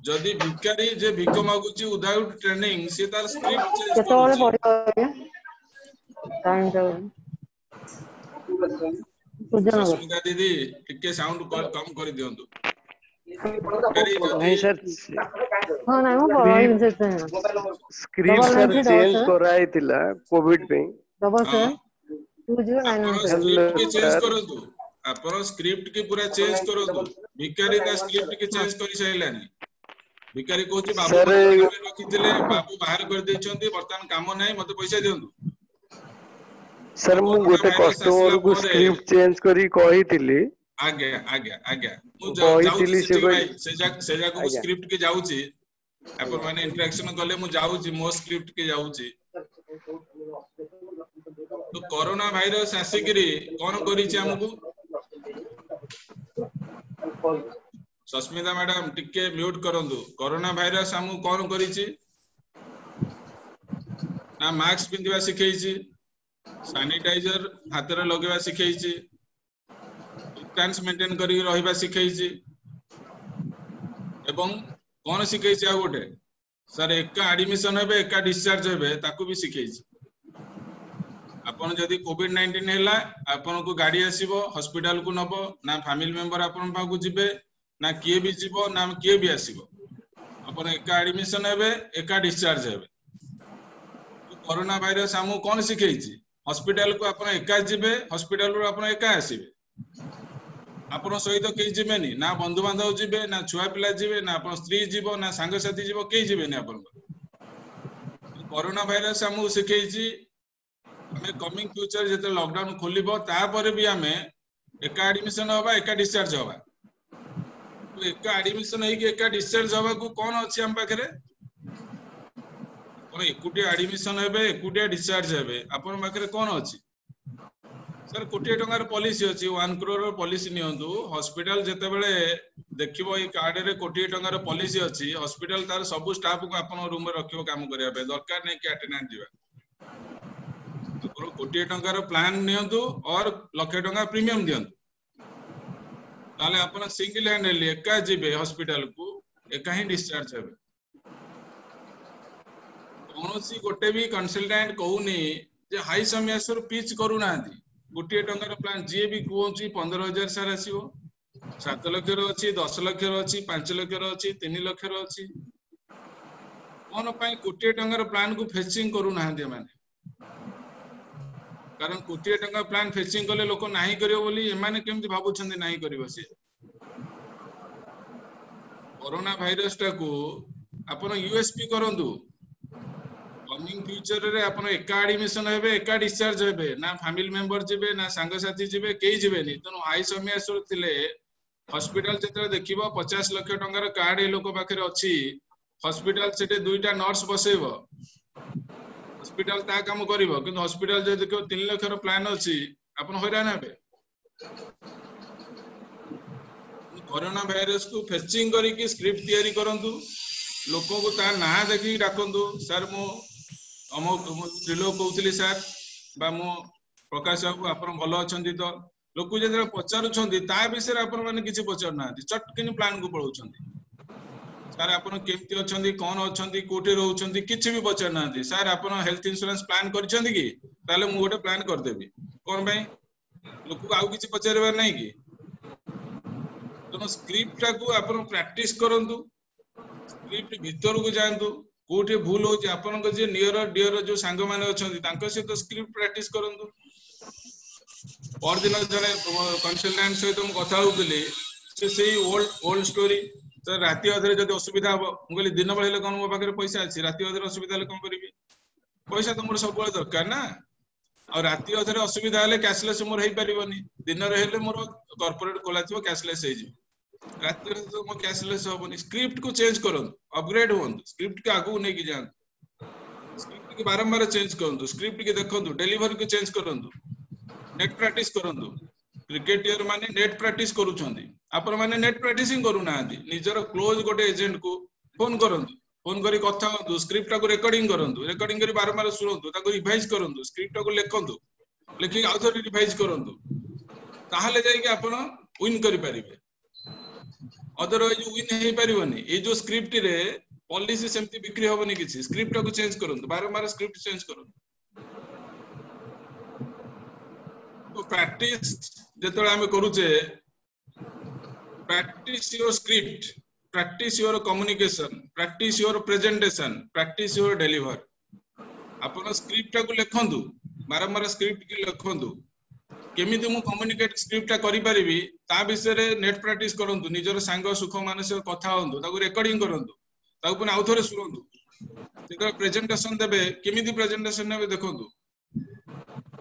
जदि भिखारी जे भिक मागुची विदाउट ट्रेनिंग से तार स्क्रिप्ट चेंज केतोले करूची। टाइम जाउ सुस्मिता दीदी टिके साउंड कम कर दियंतु। नहीं सर हां नहीं मो पढाई से स्क्रिप्ट सर चेंज कराई थिला कोविड पे डबल से तू जो स्क्रिप्ट के चेंज करंतु। आपन स्क्रिप्ट के पूरा चेंज करंतु। भिखारी का स्क्रिप्ट के चेंज करि सैलानी। भिखारी कहूची बाबू रखिथिले बाबू बाहर कर दैछंती वर्तमान काम नै मते पैसा दियंतु। सर मु गोटे कस्टमर को स्क्रिप्ट चेंज करी कहिथिली। आगे आगे आगे मु जाउची से जाक को स्क्रिप्ट के जाउची अपन माने इंटरेक्शन करले मु जाउची मो स्क्रिप्ट के जाउची। तो कोरोना वायरस आसिकरी कोन करिछि हमकु। सस्मिता मैडम टिके म्यूट करंतु। कोरोना वायरस हमकु कोन करिछि ना मास्क पिंदिबा सिखैछि, सैनिटाइजर हाथ रे लगेबा सिखैछि, डिस्टेंस मेंटेन करी रहिबा सिखैछि एवं कोन सिखैछि आ गोटे सर एका एडमिशन हेबे एका डिस्चार्ज हेबे ताकू भी सिखैछि। आपन जदि कोविड-19 हैला आपन को गाड़ी आसीबो हॉस्पिटल को नबो ना फैमिली मेंबर आपन पाकू जिबे ना किए भी जिबो ना किए भी आसीबो। आपन एका एडमिशन हेबे एका डिस्चार्ज हेबे। तो कोरोना वायरस हमु कोन सिखैछि हॉस्पिटल को आपन एका जिबे हॉस्पिटल रो आपन एका आसीबे। आपन सहित के जिबेनी ना बंधु बांधव जिबे ना छुआ पिला जिबे ना आपन स्त्री जीवो ना संग साथी जीवो के जिबेनी आपन। कोरोना वायरस हमु सिखैछि हमें कमिंग फ्यूचर जते लॉकडाउन खोलिबो तापर भी हमें एका एडमिशन होबा एका डिस्चार्ज होबा तो एका एडमिशन है कि एका डिस्चार्ज होबा को कोन अछि हम पाखरे और एकुटिया एडमिशन हेबे एकुटिया डिस्चार्ज हेबे अपन पाखरे कोन अछि सर कोटी टंगार पॉलिसी अछि 1 करोड़ पॉलिसी नियंतु हॉस्पिटल जते बेले देखिबो ई कार्ड रे कोटी टंगार पॉलिसी अछि हॉस्पिटल तार सब स्टाफ को अपन रूम में रखिबो काम करिया पे दरकार नै कि अटेंडेंस दिबा कोटी टंकार प्लान नियंतु और लक्ष टंका प्रीमियम दियंतु ताले अपन सिंगल हैंडली एका जिबे हॉस्पिटल को एका ही डिस्चार्ज हेबे कोनोसी गोटे भी कंसल्टेंट कहूनी जे हाई समयसर पिच करू नांती गोटे टंकार प्लान जे भी कोची 15000 सार आसीबो 7 लाख रो अछि 10 लाख रो अछि 5 लाख रो अछि 3 लाख रो अछि कोन पई गोटे टंकार प्लान को फेचिंग करू नांती माने कारण कोटी टंका प्लान फेचिंग कले लोक नाही करियो बोली एमाने केमति भाबुछन्ते नाही करियो से कोरोना वायरस टा को आपण यूएसपी करंतु कमिंग फ्यूचर रे आपण एका एडमिशन हेबे एका डिस्चार्ज हेबे ना फैमिली मेंबर जिबे ना संग साथी जिबे केई जिबे नि तनो हाई समयसर थिले हॉस्पिटल जते देखिबो 50 लाख टंकार कार्ड ए लोक पाखरे अछि हॉस्पिटल सेटे दुईटा नर्स बसेबो हॉस्पिटल ता काम करिवो किंतु हॉस्पिटल जे देखो 3 लाख रो प्लान अछि आपण हैरान हेबे कोरोना वायरस को फेचिंग करी कि स्क्रिप्ट तैयारी करंतु लोकों को ता ना देखि डाकंतु सर मो अमो दिलो कहउतली सर बा मो प्रकाश बाबू आपण भलो अछंती तो लोक जे पचारु छंती ता विषय आपण माने किछि पचार नांती चटकिन प्लान को पळौछंती सर आपण केमति अछंती कोन अछंती कोठी रहउछंती किछि भी पचार नांती सर आपण हेल्थ इंश्योरेंस प्लान करछंती कि ताले मु गोटे प्लान कर देबी कोन भाई लोक को आउ किछि पचारबा नै कि तो स्क्रिप्ट टा को आपण प्रैक्टिस करंतु स्क्रिप्ट भीतर को जानतु कोठी भूल हो जे आपण को जे नियर डियर जो संग माने अछंती तांको से तो स्क्रिप्ट प्रैक्टिस करंतु और दिन जने कंसल्टेंट सहित हम कथा होतली से सेही ओल्ड स्टोरी तो राति अधरे जदि असुविधा हो मु कहली दिन बेले कोन मो पाखरे पैसा अछि राति अधरे असुविधा ले कोन करबी पैसा तो मोर सब बेले दरकार ना और राति अधरे असुविधा हले कैशलेस मोर हेई परिबनी दिन रे हेले मोर कॉर्पोरेट खोलाथिबो कैशलेस हेई जी राति रे तो मो कैशलेस होबनी स्क्रिप्ट को चेंज करन अपग्रेड होन स्क्रिप्ट के आगु नै कि जान स्क्रिप्ट के बारंबार चेंज करन स्क्रिप्ट के देखन डिलीवरी को चेंज करन नेट प्रैक्टिस करन क्रिकेटियर माने नेट प्रैक्टिस करूछंती आपण माने नेट प्रैक्टिसिंग करू नांती निजर क्लोज गोटे एजेंट को फोन करन फोन करी कथा होंतु स्क्रिप्ट को रिकॉर्डिंग करंतु रिकॉर्डिंग करी बारंबार सुनंतु ताको रिवाइज करंतु स्क्रिप्ट को लेखंतु लेखि आउथर रिवाइज करंतु ताहाले जाई कि आपण विन करि परिबे अदरवाइज विन हे परिबनी ए जो स्क्रिप्ट रे पॉलिसी सेमती बिक्री होबनी किछि स्क्रिप्ट को चेंज करंतु बारंबार स्क्रिप्ट चेंज करंतु तो प्रैक्टिस जेतले हमें करूचे practice your script practice your communication practice your presentation practice your deliver आपण स्क्रिप्ट को लेखंतु बारंबार स्क्रिप्ट की लेखंतु केमिति मु कम्युनिकेट स्क्रिप्ट करि परिबी ता विषय रे नेट प्रैक्टिस करंतु निजर संग सुख मानसिक कथा होंतु ताको रिकॉर्डिंग करंतु ताको पुन आउथरे सुनंतु जेतले प्रेजेंटेशन देबे केमिति प्रेजेंटेशन नेबे देखंतु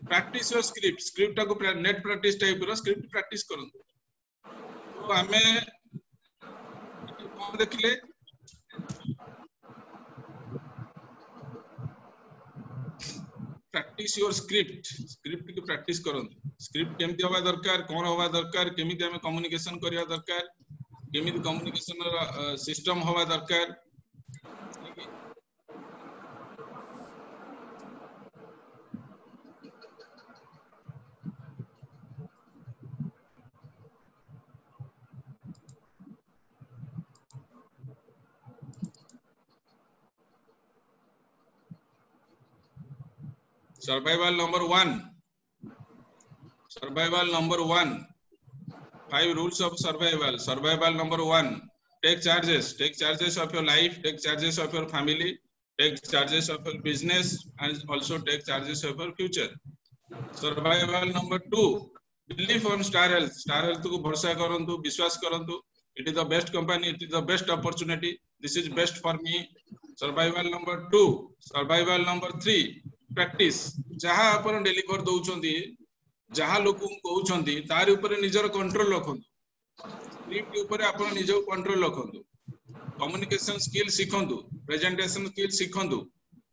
प्रैक्टिस योर स्क्रिप्ट को नेट प्रैक्टिस टाइप रो स्क्रिप्ट प्रैक्टिस करंतु तो हमें कोन देखिले प्रैक्टिस योर स्क्रिप्ट की प्रैक्टिस करंतु स्क्रिप्ट केमिति होबा दरकार कोन होबा दरकार केमिति हमें कम्युनिकेशन करिया दरकार केमिति कम्युनिकेशन सिस्टम होबा दरकार survival number 1 5 rules of survival number 1 take charges of your life, take charges of your family, take charges of your business and also take charges of your future. Survival number 2 believe on Star Health को भरोसा करंतु विश्वास करंतु it is the best company, it is the best opportunity, this is best for me. Survival number 3 practice जहां आपण deliver दउछंती जहां लोक कहउछंती तार ऊपर निजर कंट्रोल रखंतु स्क्रिप्ट ऊपर आपण निजो कंट्रोल रखंतु कम्युनिकेशन स्किल सिखंतु प्रेजेंटेशन स्किल सिखंतु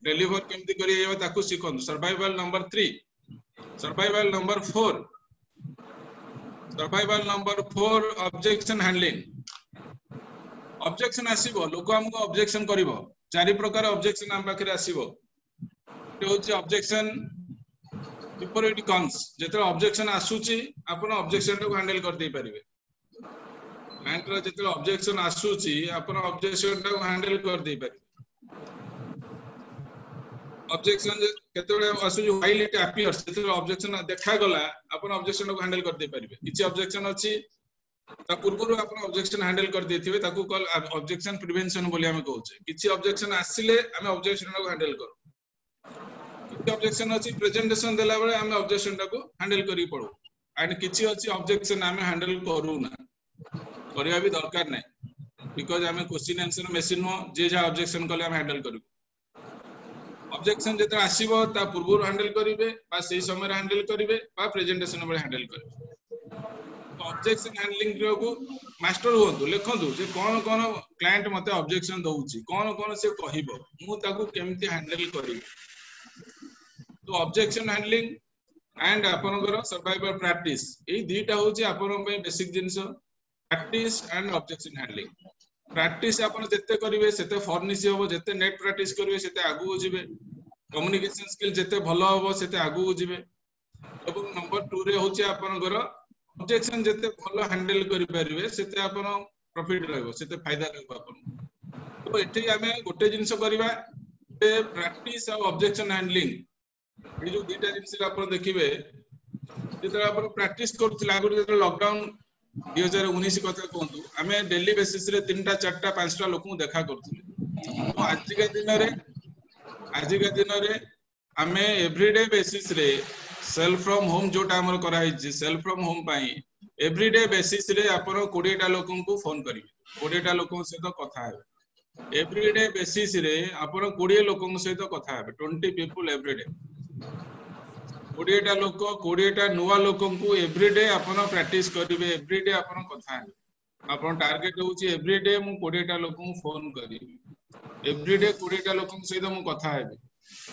डेलीवर केमती करिए ताकू सिखंतु survival number 3 survival number 4 survival number 4 objection handling objection आसीबो लोक हमको ऑब्जेक्शन करिवो चारि प्रकार ऑब्जेक्शन हम पाखरे आसीबो ते होची ऑब्जेक्शन बिफोर इट कम्स जेते ऑब्जेक्शन आसुची आपण ऑब्जेक्शन को हैंडल कर दे परिबे क्लाइंट रो जेते ऑब्जेक्शन आसुची आपण ऑब्जेक्शन को हैंडल कर दे परिबे ऑब्जेक्शन केतेबे आसुची व्हाइल इट अपीयर्स जेते ऑब्जेक्शन देखा गला आपण ऑब्जेक्शन को हैंडल कर दे परिबे किछि ऑब्जेक्शन अछि ता पूर्वरु आपण ऑब्जेक्शन हैंडल कर देथिबे ताकू कॉल ऑब्जेक्शन प्रिवेंशन बोली हम कहउछे किछि ऑब्जेक्शन आसिले हम ऑब्जेक्शन को हैंडल करू किछि ऑब्जेक्शन अछि प्रेजेंटेशन देला बेले हम ऑब्जेक्शन को हैंडल करी पड़ो एंड किछि अछि ऑब्जेक्शन हम हैंडल करू ना करिया भी दरकार नै बिकॉज़ हम क्वेश्चन आंसर मशीन हो जे जा ऑब्जेक्शन कले हम हैंडल करू ऑब्जेक्शन जेते आसीबो ता पूर्वरु हैंडल करिवे बा सेही समय हैंडल करिवे बा प्रेजेंटेशन बेले हैंडल करिवे ऑब्जेक्शन हैंडलिंग को मास्टर होतु लिखंतु जे कोन कोन क्लाइंट मते ऑब्जेक्शन दउची कोन कोन से कहिबो मु ताकू केमती हैंडल करी तो ऑब्जेक्शन हैंडलिंग एंड आपनकर सर्वाइवल प्रैक्टिस ए दुईटा होची आपन पे basic jeans practice and objection handling practice आपन जत्ते करिवे सेते फर्निश होबो जत्ते नेट प्रैक्टिस करिवे सेते आगु जिवे कम्युनिकेशन स्किल जत्ते भलो होबो सेते आगु जिवे एवं नंबर 2 रे होची आपनकर ऑब्जेक्शन जते भलो हैंडल करि परिबे सेते आपण प्रॉफिट रहबो सेते फायदा रहबो आपण तो एठी हमें गोटे जिंस करबा ए प्रैक्टिस और ऑब्जेक्शन हैंडलिंग ए जो दुईटा जिंस आपण देखिबे जेते आपण प्रैक्टिस करथिला आगु जेते लॉकडाउन 2019 कथा कोंतु हमें डेली बेसिस रे 3टा 4टा 5टा लोकु देखा करथिले तो आज के दिन रे हमें एवरीडे बेसिस रे सेल्फ फ्रॉम होम जोटा हमर करा हिची self from home pi everyday basis रे आपण 20 टा लोकन को फोन करिवे 20 टा लोकन से तो कथा है एवरीडे बेसिस रे आपण 20 लोकन से तो कथा है 20 पीपल एवरीडे 20 टा लोक 20 टा नुवा लोकन को एवरीडे आपण प्रैक्टिस करिवे एवरीडे आपण कथा है आपण टारगेट होची एवरीडे मु 20 टा लोकन फोन करिवे एवरीडे 20 टा लोकन से तो मु कथा है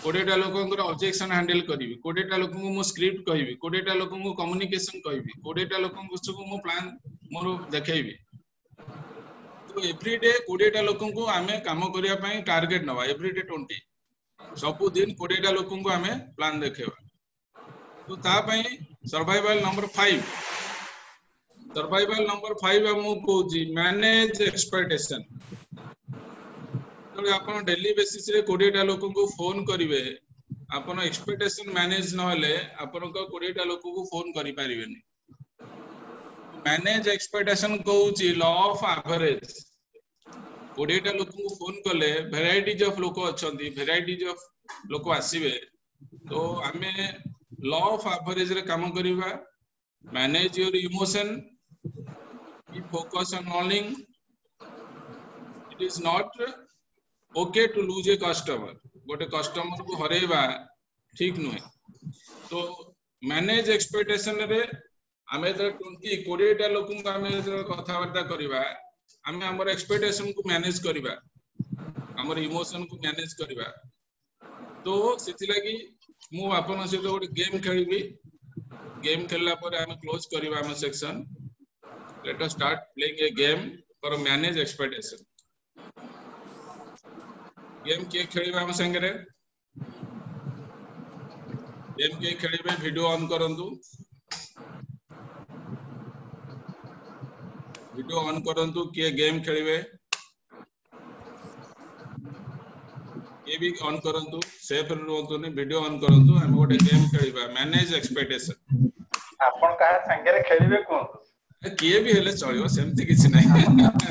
20 टा लोकन ऑब्जेक्शन हैंडल करिवि 20 टा लोकन को मु स्क्रिप्ट कहिवि 20 टा लोकन को कम्युनिकेशन कहिवि 20 टा लोकन को मु प्लान मोर देखैबि तो एवरीडे 20 टा लोकन को हमें काम करिया पई टारगेट नवा एवरीडे 20 सब दिन 20 टा लोकन को हमें प्लान देखेबा तो ता पई सर्वाइवल नंबर 5 हम कहूची मैनेज एक्सपेक्टेशन आपण डेली बेसिस रे 20 टा लोक को फोन करिवे आपण एक्सपेक्टेशन मैनेज न होले आपण को 20 टा लोक को फोन करि परिबेनी मैनेज एक्सपेक्टेशन कहूची लॉ ऑफ एवरेज 20 टा लोक को फोन कले वैरायटीज ऑफ लोक अछंती वैरायटीज ऑफ लोक आसीबे तो हमें लॉ ऑफ एवरेज रे काम करिवा manage your emotion be focus on earning it is not okay to lose a customer गोटे कस्टमर को हरेबा ठीक नुहे तो मैनेज एक्सपेक्टेशन रे हमें तो 20 टा लोक को हमें कथा वार्ता करबा हमें हमर एक्सपेक्टेशन को मैनेज करबा हमर इमोशन को मैनेज करबा तो सेति लागि मु आपन से तो गोटे गेम खेलिबी गेम खेलला पर हम क्लोज करबा हम section let us start playing a game for manage expectation game के खेलिबा हम संगे रे गेम के खेलिबे वीडियो ऑन करंतु वीडियो ऑन करंतु के गेम खेलिबे ये भी ऑन करंतु सेफ रहंतु ने वीडियो ऑन करंतु हम गोटे गेम खेलिबा मैनेज एक्सपेक्टेशन आपण का संगे रे खेलिबे कोन किए भी हेले चलियो सेमति किछ नै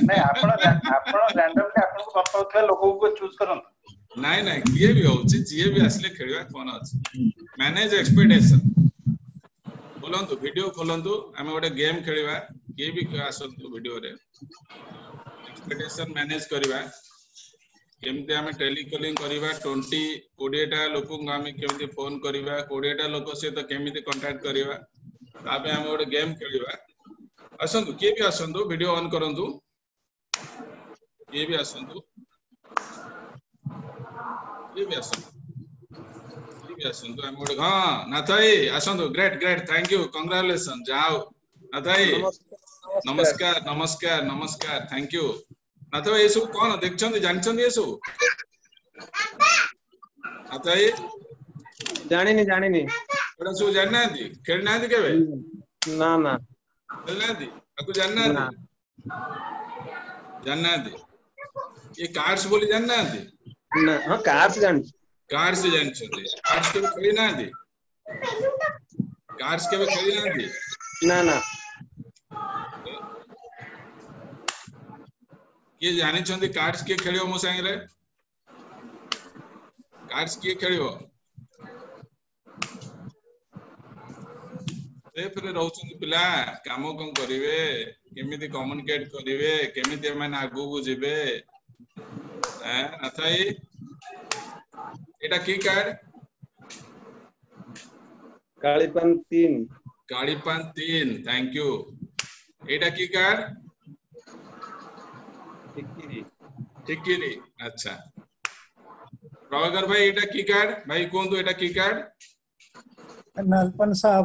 नै आपण रैंडमली आपण को बताउथले लोगो को चूज करंतु नै नै किए भी होछि जिए भी आसले खेलिबा कोन अछि मैनेज एक्सपेक्टेशन बोलंतु वीडियो खोलंतु हम गोटे गेम खेलिबा के भी आसंतु वीडियो रे एक्सपेक्टेशन मैनेज करबा केमते हमें टेलीकॉलिंग करिवा 20 टा लोक हमें केमते फोन करिवा 20 टा लोक से तो केमते कांटेक्ट करिवा तापे हम गोटे गेम खेलिवा आसंतु के भी आसंतु वीडियो ऑन करंतु के भी आसंतु हम गोटे हां नाथाई आसंतु great great thank you congratulation जाओ नाथाई नमस्कार नमस्कार नमस्कार थैंक यू नाथ भाई ये सब कौन देखछन्ती जानछन्ती ये सब नाथाई जानिनी जानिनी एटा सब जाननांती खेलनांती केबे ना ना खेलनांती आकु जाननांती जाननांती ये कार्ड्स बोली जाननांती ना हां कार्ड्स जानछन्ती कार्ड्स केबे खेलिनांती कार्ड्स केबे खेलिनांती ना ना ये जानि छन्ती कार्ड्स के खेलियो मो संगे कार्ड्स के खेलियो फिर रहउछन पिला काम कोन करिवे केमिति कम्युनिकेट करिवे केमिति माने आगु को जिवे नाथाई एटा की कार्ड कालीपान 3 थैंक यू एटा की कार्ड टिकिरी अच्छा प्रभाकर भाई एटा की कार्ड भाई कोन तो एटा की कार्ड नालपन साहब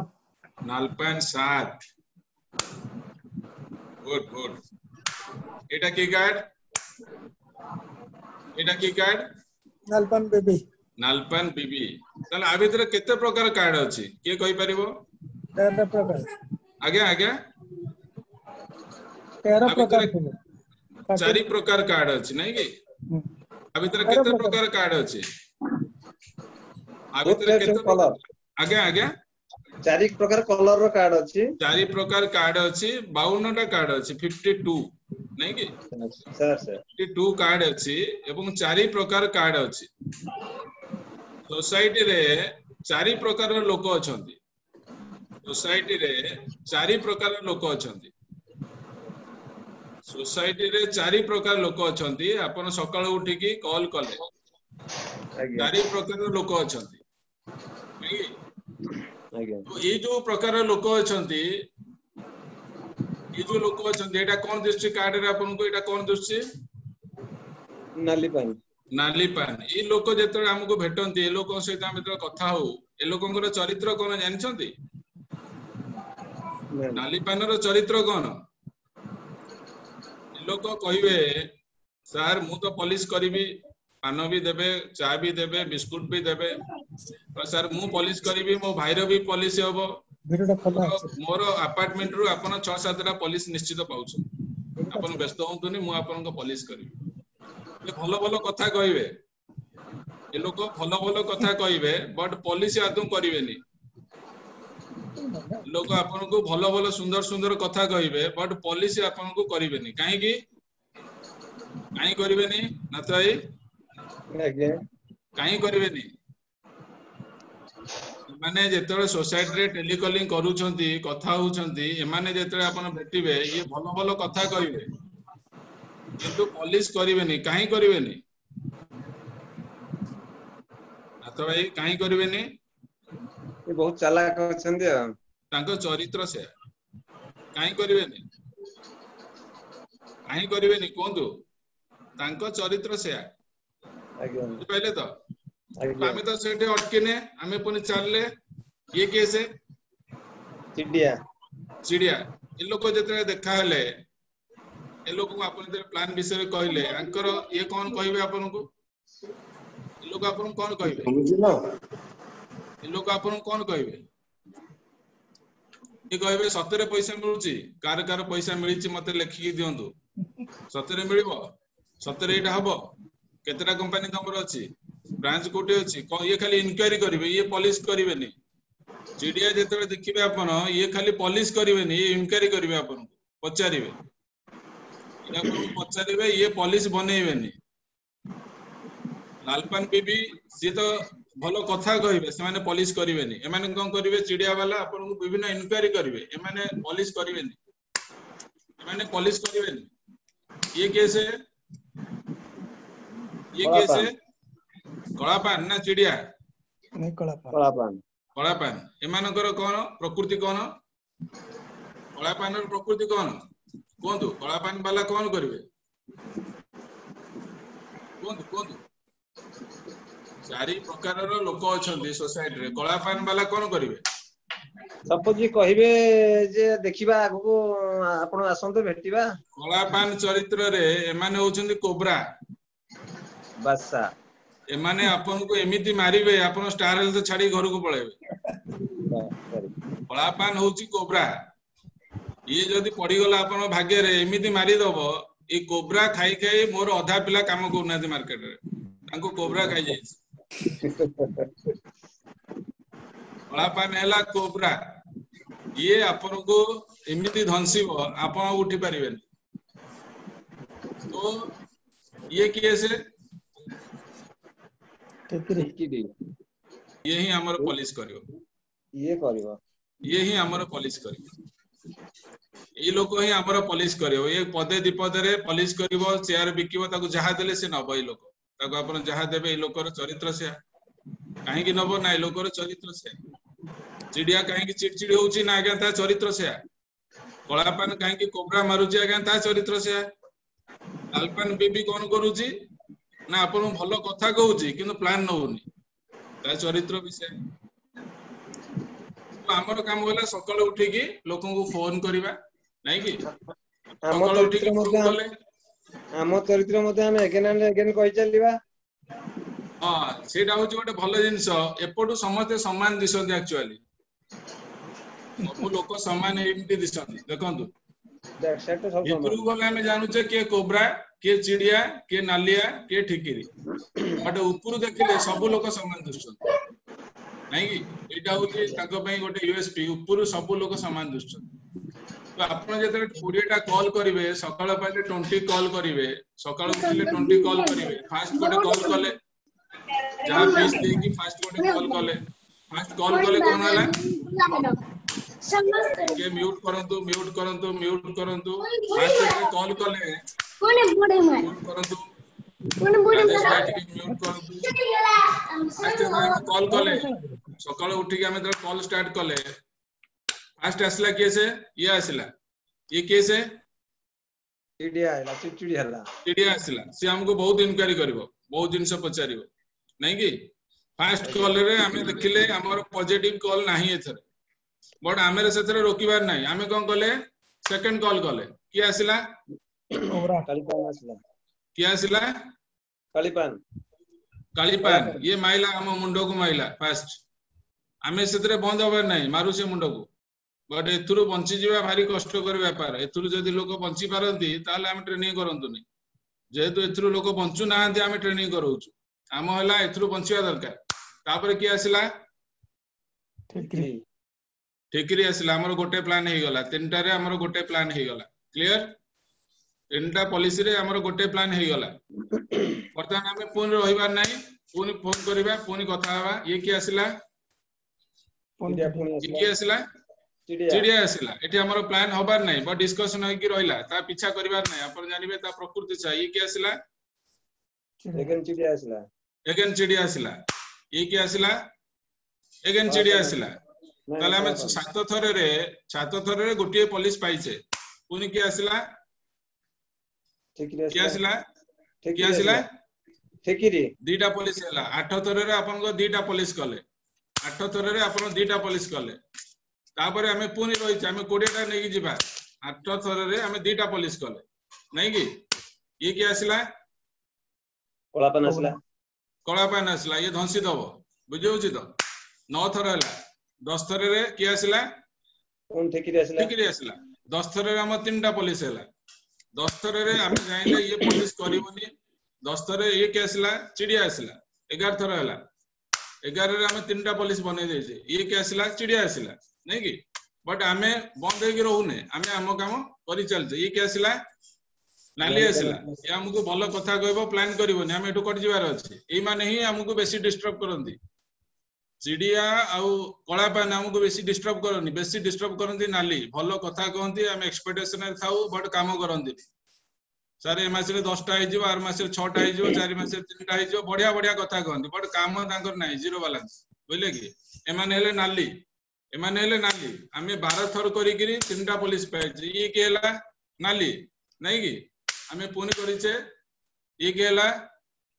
गुड गुड एटा की कार्ड नालपन बीबी तले आ भीतर केते प्रकार कार्ड अछि के कहि परिबो 13 प्रकार आज्ञा आज्ञा 13 प्रकार 4 प्रकार कार्ड अछि नै कि आ भीतर केते प्रकार कार्ड अछि आ भीतर केते कलर आज्ञा आज्ञा 4 प्रकार कलर रो कार्ड अछि 4 प्रकार कार्ड अछि 52 टा कार्ड अछि 52 नै कि सर 52 कार्ड अछि एवं 4 प्रकार कार्ड अछि सोसाइटी रे 4 प्रकार लोक अछंती सोसाइटी रे 4 प्रकार लोक अछंती सोसाइटी रे 4 प्रकार लोक अछंती आपण सकाळ उठी की कॉल कले 4 प्रकार लोक अछंती नै तो ये जो प्रकार लोक अछंती ये जो लोक अछंती एटा कोन दृष्टि कार्ड रे आपण को एटा कोन दृष्टि नाली पान ये लोक जेतरे हमको भेटंती ए लोक सहित हम जेतरे कथा हो ए लोकंकर चरित्र कोन जानछंती नाली पान रो चरित्र कोन ए लोक कहिवे सर मु तो पुलिस करिवि पान भी देबे चा भी देबे बिस्कुट भी देबे सर मु पुलिस करिवि मो भाई रो भी पुलिस होबो मोर अपार्टमेंट रु आपण 6-7 टा पुलिस निश्चित पाउछ आपण व्यस्त होंतुनी मु आपण को पुलिस करिवि ये भलो भलो कथा कहिवे ए लोक भलो भलो कथा कहिवे बट पुलिस आदु करिवेनी लोक आपण को भलो भलो सुंदर सुंदर कथा कहिवे बट पुलिस आपण को करिवेनी काहे की काहे करिवेनी नाथाई काहे करिवेनी माने जेतरे सोसाइटी रे टेलीकॉलिंग करूछंती कथा होउछंती एमाने जेतरे आपण भेटिबे ये भलो भलो कथा कहिवे किंतु पुलिस करिवेनी काहे करिवेनी नाथ भाई काहे करिवेनी ये बहुत चालाक अछंती तांको चरित्र से काहे करिवेनी कोंदो तांको चरित्र से आज्ञा पहले तो आमे तो सेठे अटकेने आमे पुनी चलले ये कैसे चिड़िया ए लोक जेतरे देखा हले ए लोक को आपण जे प्लान विषय कहले अंकर ये कोन कहिबे आपण को ए लोक आपण कोन कहिबे ए लोक आपण कोन कहिबे ये कहिबे सतरे पैसा मिलुची कार पैसा मिलिची मते लेखि दियंतु सतरे मिलिबो सतरे एटा हबो केतेटा कंपनी तमर अछि ब्रांच कोटे अछि ये खाली इंक्वायरी करिवे ये पुलिस करिवेनी चिड़िया जेतरे देखिबे आपण ये खाली पुलिस करिवेनी ये इंक्वायरी करिवे आपण पचारिवे ये आपण पचारिवे ये पुलिस बनेइवेनी लालपान बीबी से तो भलो कथा कहिवे से माने पुलिस करिवेनी ए माने कोन करिवे चिड़िया वाला आपण को विभिन्न इंक्वायरी करिवे ए माने पुलिस करिवेनी ए माने पुलिस करिवेनी ये कैसे ये कैसे कला पान ना चिड़िया नहीं कला पान एमानकर कौन प्रकृति कौन कला पान प्रकृति कौन कहतु कला पान वाला कौन करेंगे कहतु चारि प्रकार लोक अच्छा सोसाइटी रे कला पान वाला कौन करेंगे सपोज कहबे जे देखिबा आगो आपण आसंत भेटिबा कला पान चरित्र रे एमाने होचंदी कोब्रा बासा एमाने आपन को एमिति मारिबे आपन स्टार हेल्थ छाडी घर को पळेबे कला पान होची कोब्रा ये जदी पड़ी गला आपन भाग्य रे एमिति मारी दबो ए कोब्रा खाई खाई मोर आधा पिला काम करनाती मार्केट रे तांको कोब्रा खाई जाई कला पान हैला कोब्रा ये आपन को एमिति धनसीबो आपन उठी परिबेन तो ये कैसे ये ही हमर पॉलिश करियो ये ही हमर पॉलिश करियो ये लोक ही हमर पॉलिश करियो ये पदे दिपदे रे पॉलिश करिवो चेयर बिकिवो ताको जहा देले से नबो ई लोक ताको आपन जहा देबे ई लोकर चरित्र से काहे कि नबो ना ई लोकर चरित्र से चिड़िया काहे कि चिड़चिड़ी होउची ना आगे ता चरित्र से कलापान काहे कि कोबरा मारुची आगे ता चरित्र से लालपान बीबी कोन करूची ना आपन भलो कथा कहूची किंतु प्लान न होनी ता चरित्र विषय तो हमर काम होला सकाळ उठी की लोकन को फोन करबा नाही कि सकाळ उठी की फोन करले हम चरित्र मध्ये हम अगेन एंड अगेन कहि चलीबा हां सेटा होची गोटे भलो जिंस एपटू समस्त समान दिसନ୍ତି एक्चुअली सब लोक समान एमती दिसନ୍ତି देखंतु इतरु गले हम जानू छे के कोब्रा के चिड़िया के नालिया के ठिकिरी बट ऊपर देखिले सब लोक समान दिसଛନ୍ତି नहीं कि एटा होची ताको पई गोटे यूएसपी ऊपर सब लोक समान दिसଛନ୍ତି तो आपण जेते 20 टा कॉल करिवे सकाळ पाले 20 कॉल करिवे सकाळ उठिले 20 कॉल करिवे फास्ट गोटे कॉल कले जहां फीस देकी फास्ट गोटे कॉल कले फास्ट कॉल कले कोन होला के म्यूट करंतु फास्ट कॉल कले कोने बड़े म्यूट करंतु कॉल कले सकाळ उठी के हम कॉल स्टार्ट कले फास्ट आसला केसे ये आसला ये केसे चिड़िया आला चिड़िया आसला से हमको बहुत इंक्वायरी करबो बहुत जिंस पचारिबो नहीं कि फास्ट कॉल रे हमें देखिले हमर पॉजिटिव कॉल नाही एथरे बट आमेरे सेथरे रोकिबार नाही हमें कोन कले सेकंड कॉल कले की आसला कालीपान आसला की आसला कालीपान ये माइला हम मुंडो को माइला फास्ट हमें सेथरे बंद होबार नाही मारू से मुंडो को बट एथुरु बंची जीवा भारी कष्ट कर व्यापार एथुरु जदी लोक बंची पारंती ताले हम ट्रेनिंग करंतुनी जेहेतु एथुरु लोक बंचु नाहंती हम ट्रेनिंग करूछु हम होला एथुरु बंचिया दरकार तापर की आसिला ठिकरी आसिला हमर गोटे प्लान हे गला तीनटा रे हमर गोटे प्लान हे गला क्लियर तीनटा पॉलिसी रे हमर गोटे प्लान हे गला वर्तमान हमें फोन रहिबार नाही फोन करबा फोन कथा हवा ये की आसिला की आसिला चिड़िया आसिला एठी हमर प्लान होबार नाही बट डिस्कशन होई की रहिला ता पीछा करबार नाही अपन जानिबे ता प्रकृति छ ये की आसिला एगेन चिड़िया आसिला ये की आसिला एगेन चिड़िया आसिला ताले हम सात थरे रे गोटे पुलिस पाइछे पुनी की आसिला की आसिला ठेकिरी दीटा पुलिस हला आठ थरे रे अपन को दीटा पुलिस कले आठ थरे रे अपन दीटा पुलिस कले तापर हमें पुनी रही हमें 20 टा नेकी जिबा आठ थरे रे हमें दीटा पुलिस कले नहीं कि ये की आसिला कलापान आसला ये धंसी दब बुझे तो 9 थर है 10 थर रे की आसला ठिकरी आसला 10 थर रे हम 3टा पुलिस है 10 थर रे हम जाइले ये पुलिस करिवनी 10 थर ये की आसला चिड़िया आसला 11 थर है 11 रे हम 3टा पुलिस बने देजे ये की आसला चिड़िया आसला नहीं कि बट आमे बंद हे के रहूने आमे हम काम करि चलते ये की आसला नाली आसला ये हमको भलो कथा कहबो प्लान करिवनी हम एटु कट जिवार अछि एई माने ही हमको बेसी डिस्टर्ब करंती चिड़िया आउ कलापान हमको बेसी डिस्टर्ब करनी बेसी डिस्टर्ब करंती नाली भलो कथा कहंती हम एक्सपेक्टेशन रे थाउ बट काम करंती सर ए मास 10टा हो आर मास 6टा हो 4 मास 3टा हो बढ़िया बढ़िया कथा कहती बट काम तांकर नाही जीरो बैलेंस बुझले कि एमाने हेले नाली एमाने हेले नाली आमे 12 थर करी 3टा पुलिस पाइछि ये के हला नाली नहीं कि आमे पुनी करिचे ये के हला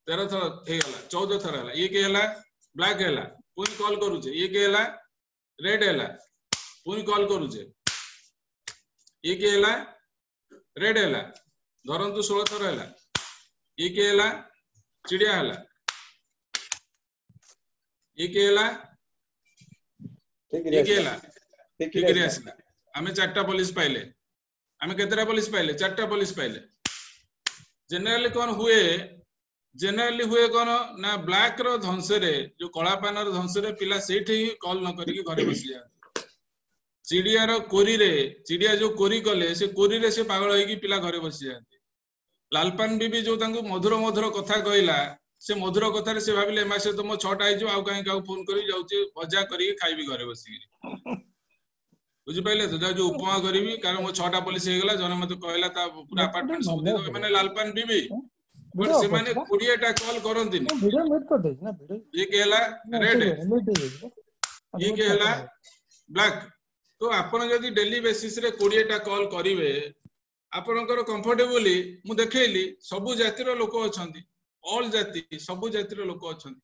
13 थर हे गला 14 थर हला ये के हला ब्लैक हला पुनी कॉल करूचे ये के हला रेड हला पुनी कॉल करूचे ये के हला रेड हला धरंतु 16 थर हला ये के हला चिड़िया हला ये के हला ये के हला ठीक रे आसला हमें 4टा पुलिस पाइले हमें केतरा पुलिस पाइले 4टा पुलिस पाइले जनरली कौन हुए कौन ना ब्लैक रो धंसरे जो कलापान रो धंसरे पिला सेठी कॉल न करी घरे बसी जाते चिड़िया रो कोरी रे चिड़िया जो कोरी कले से कोरी रे से पागल होई कि पिला घरे बसी जाते लालपान बीबी जो तांको मधुर मधुर कथा कहला से मधुर कथा रे से भाबिले मासे तो मो 6टा आइजो आउ काई काउ फोन करी जाउचे भजा करी खाइबी घरे बसी बुझि पाइले तो जो उपमा करबी कारण मो 6टा पुलिस हे गला जने मते कहला ता पूरा अपार्टमेंट सब दे दो माने लालपान बीबी बट से माने 20टा कॉल करंती नि वीडियो मेट कर दे ना वीडियो ये केला रेड ये केला ब्लैक तो आपण जदी डेली बेसिस रे 20टा कॉल करिवे आपनकर कंफर्टेबली मु देखैली सब जातिर लोक अछंती ऑल जाति सब जातिर लोक अछंती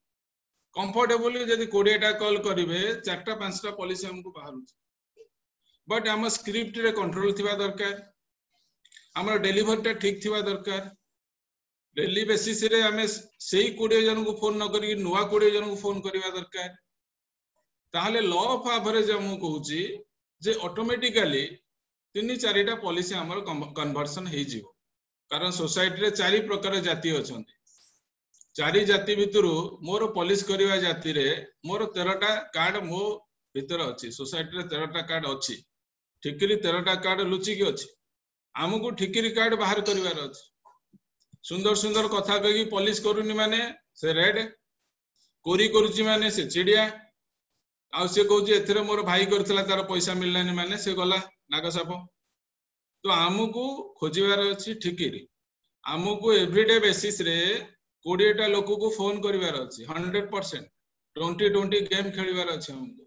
कंफर्टेबली जदी 20टा कॉल करिवे 4टा 5टा पुलिस हमको बाहर बट आम स्क्रिप्ट रे कंट्रोल थिबा दरकार हमर डिलीवर टा ठीक थिबा दरकार डेली बेसिस रे हमें सेही 20 जन को फोन न करी नुवा 20 जन को फोन करबा दरकार ताहले लॉ ऑफ एवरेज हम कहूची जे ऑटोमेटिकली 3-4टा पॉलिसी हमर कन्वर्सन हे जिवो कारण सोसाइटी रे 4 प्रकार जाति अछंती 4 जाति भितरु मोर पॉलिस करबा जाति रे मोर 13टा कार्ड मो भीतर अछि सोसाइटी रे 13टा कार्ड अछि ठिकरी 13टा कार्ड लुचि के अछि हमकु ठिकरी कार्ड बाहर करिवार अछि सुंदर सुंदर कथा कही पॉलिस करूनी माने से रेड कोरी करूची माने से चिड़िया आ से कहूची एथरे मोर भाई करथला तार पैसा मिललानी माने से गला नागसाप तो हमकु खोजिवार अछि ठिकरी हमकु एवरीडे बेसिस रे 20टा लोक को फोन करिवार अछि 100% 20-20 गेम खेलिवार अछि हमकु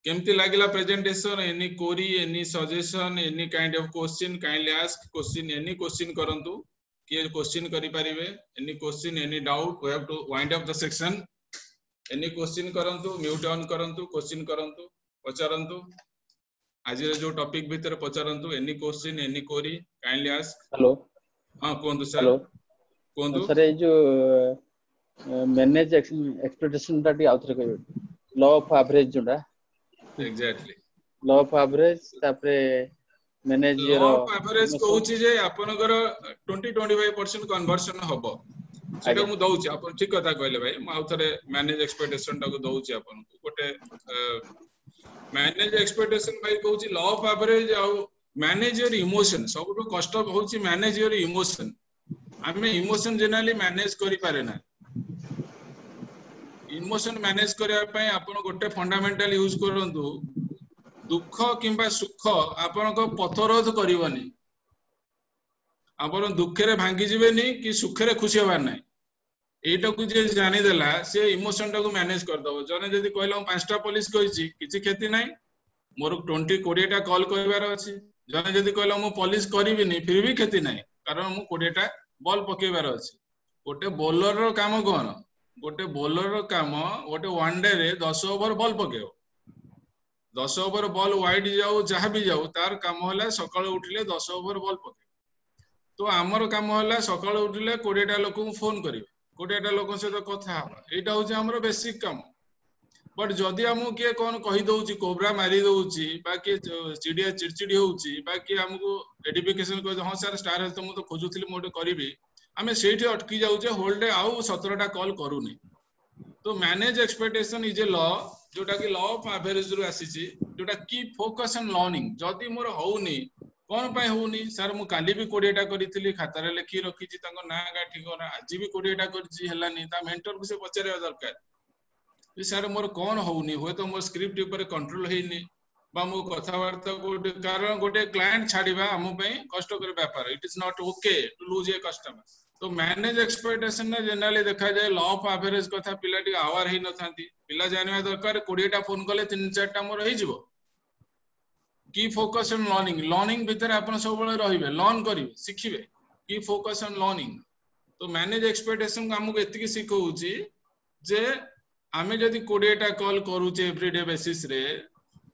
केमती लागिला प्रेजेंटेशन एनी कोरी any suggestion any kind of question kindly ask question any question करंतु के क्वेश्चन करि परिबे any question any doubt we have to wind up the section any question करंतु म्यूट ऑन करंतु क्वेश्चन करंतु पचारंतु आज जो टॉपिक भीतर पचारंतु एनी क्वेश्चन एनी कोरी काइंडली आस्क हेलो हां कोंतु सर हेलो कोंतु सर ये जो मैनेज एक्सपेक्टेशन टा आउथरे कहबे लॉ ऑफ एवरेज जोडा एग्जैक्टली लॉ ऑफ एवरेज तापरे मैनेजर लॉ ऑफ एवरेज कहूची जे आपनकर 20-25% कन्वर्शन हबो सेटा मु दउची आपन ठीक कथा कहले भाई म आउथरे मैनेज एक्सपेक्टेशन टा को दउची आपन को गोटे मैनेज एक्सपेक्टेशन भाई कहूची लॉ ऑफ एवरेज आ मैनेज योर इमोशन सबटो कष्ट होउची मैनेज योर इमोशन हमें इमोशन जनरली मैनेज करि पारे ना इमोशन मैनेज करबा पय आपण गोटे फंडामेंटल यूज करंतु दुख किंबा सुख आपण को पथरोध करिवनी आपण दुख रे भांगी जिवेनी कि सुख रे खुशी होबार नै एटा को जे जानि देला से इमोशन टा को मैनेज कर दबो जने जदी कहला 5टा पुलिस कहिची किछि खेती नै मोर 20-20टा कॉल करबार अछि जने जदी कहला मु पुलिस करिविनी फिर भी खेती नै कारण मु 20टा बॉल पकेबार अछि गोटे बॉलर रो काम कोन गोटे बॉलर रो काम गोटे वन डे रे 10 ओवर बॉल पकेओ 10 ओवर बॉल वाइड जाऊ जहां भी जाऊ तार काम होला सकाळ उठिले 10 ओवर बॉल पके तो हमर काम होला सकाळ उठिले 20टा लोक को फोन करिवे 20टा लोक से तो कथा हबा एटा होचे हमर बेसिक काम बट जदी हमु के कोन कहि दउची कोबरा मारी दउची बाकी चिड़िया चिड़चिड़ी होउची बाकी हमकु एडिफिकेशन कह हां सर स्टार हेल्थ मु तो खोजुथिली मोटे करिवे हमें सेठी अटकी जाउचे होल डे आउ 17टा कॉल करूनी तो manage expectation is a law जोटा कि लॉ ऑफ एवरेज रु आसीची जोटा की फोकस ऑन लर्निंग जदी मोर होउनी कोन पय होउनी सर मु काली भी 20टा करिथिली खाता रे लेखि रखिची ताको ना गा ठीक ना आज भी 20टा करची हलानी ता मेंटर को से पचरे दरकार कि सर मोर कोन होउनी होय तो मोर स्क्रिप्ट ऊपर कंट्रोल हेनी बा मो कथावार्ता गोटे कारण गोटे क्लायंट छाड़िबा हम पई कष्टकर व्यापार it is not okay to lose a customer तो मैनेज एक्सपेक्टेशन ने जनरली देखा जाए लॉ ऑफ एवरेज कथा पिला टी आवर हे नथांती पिला जानवा दरकार 20 टा फोन कले 3-4 टा मोर हे जिवो की फोकस ऑन लर्निंग लर्निंग भीतर आपण सब बळे रहिबे लर्न करिवे सिखिबे की फोकस ऑन लर्निंग तो मैनेज एक्सपेक्टेशन को हमको एतिकी सिखौची जे आमे जदी 20 टा कॉल करूचे एवरीडे बेसिस रे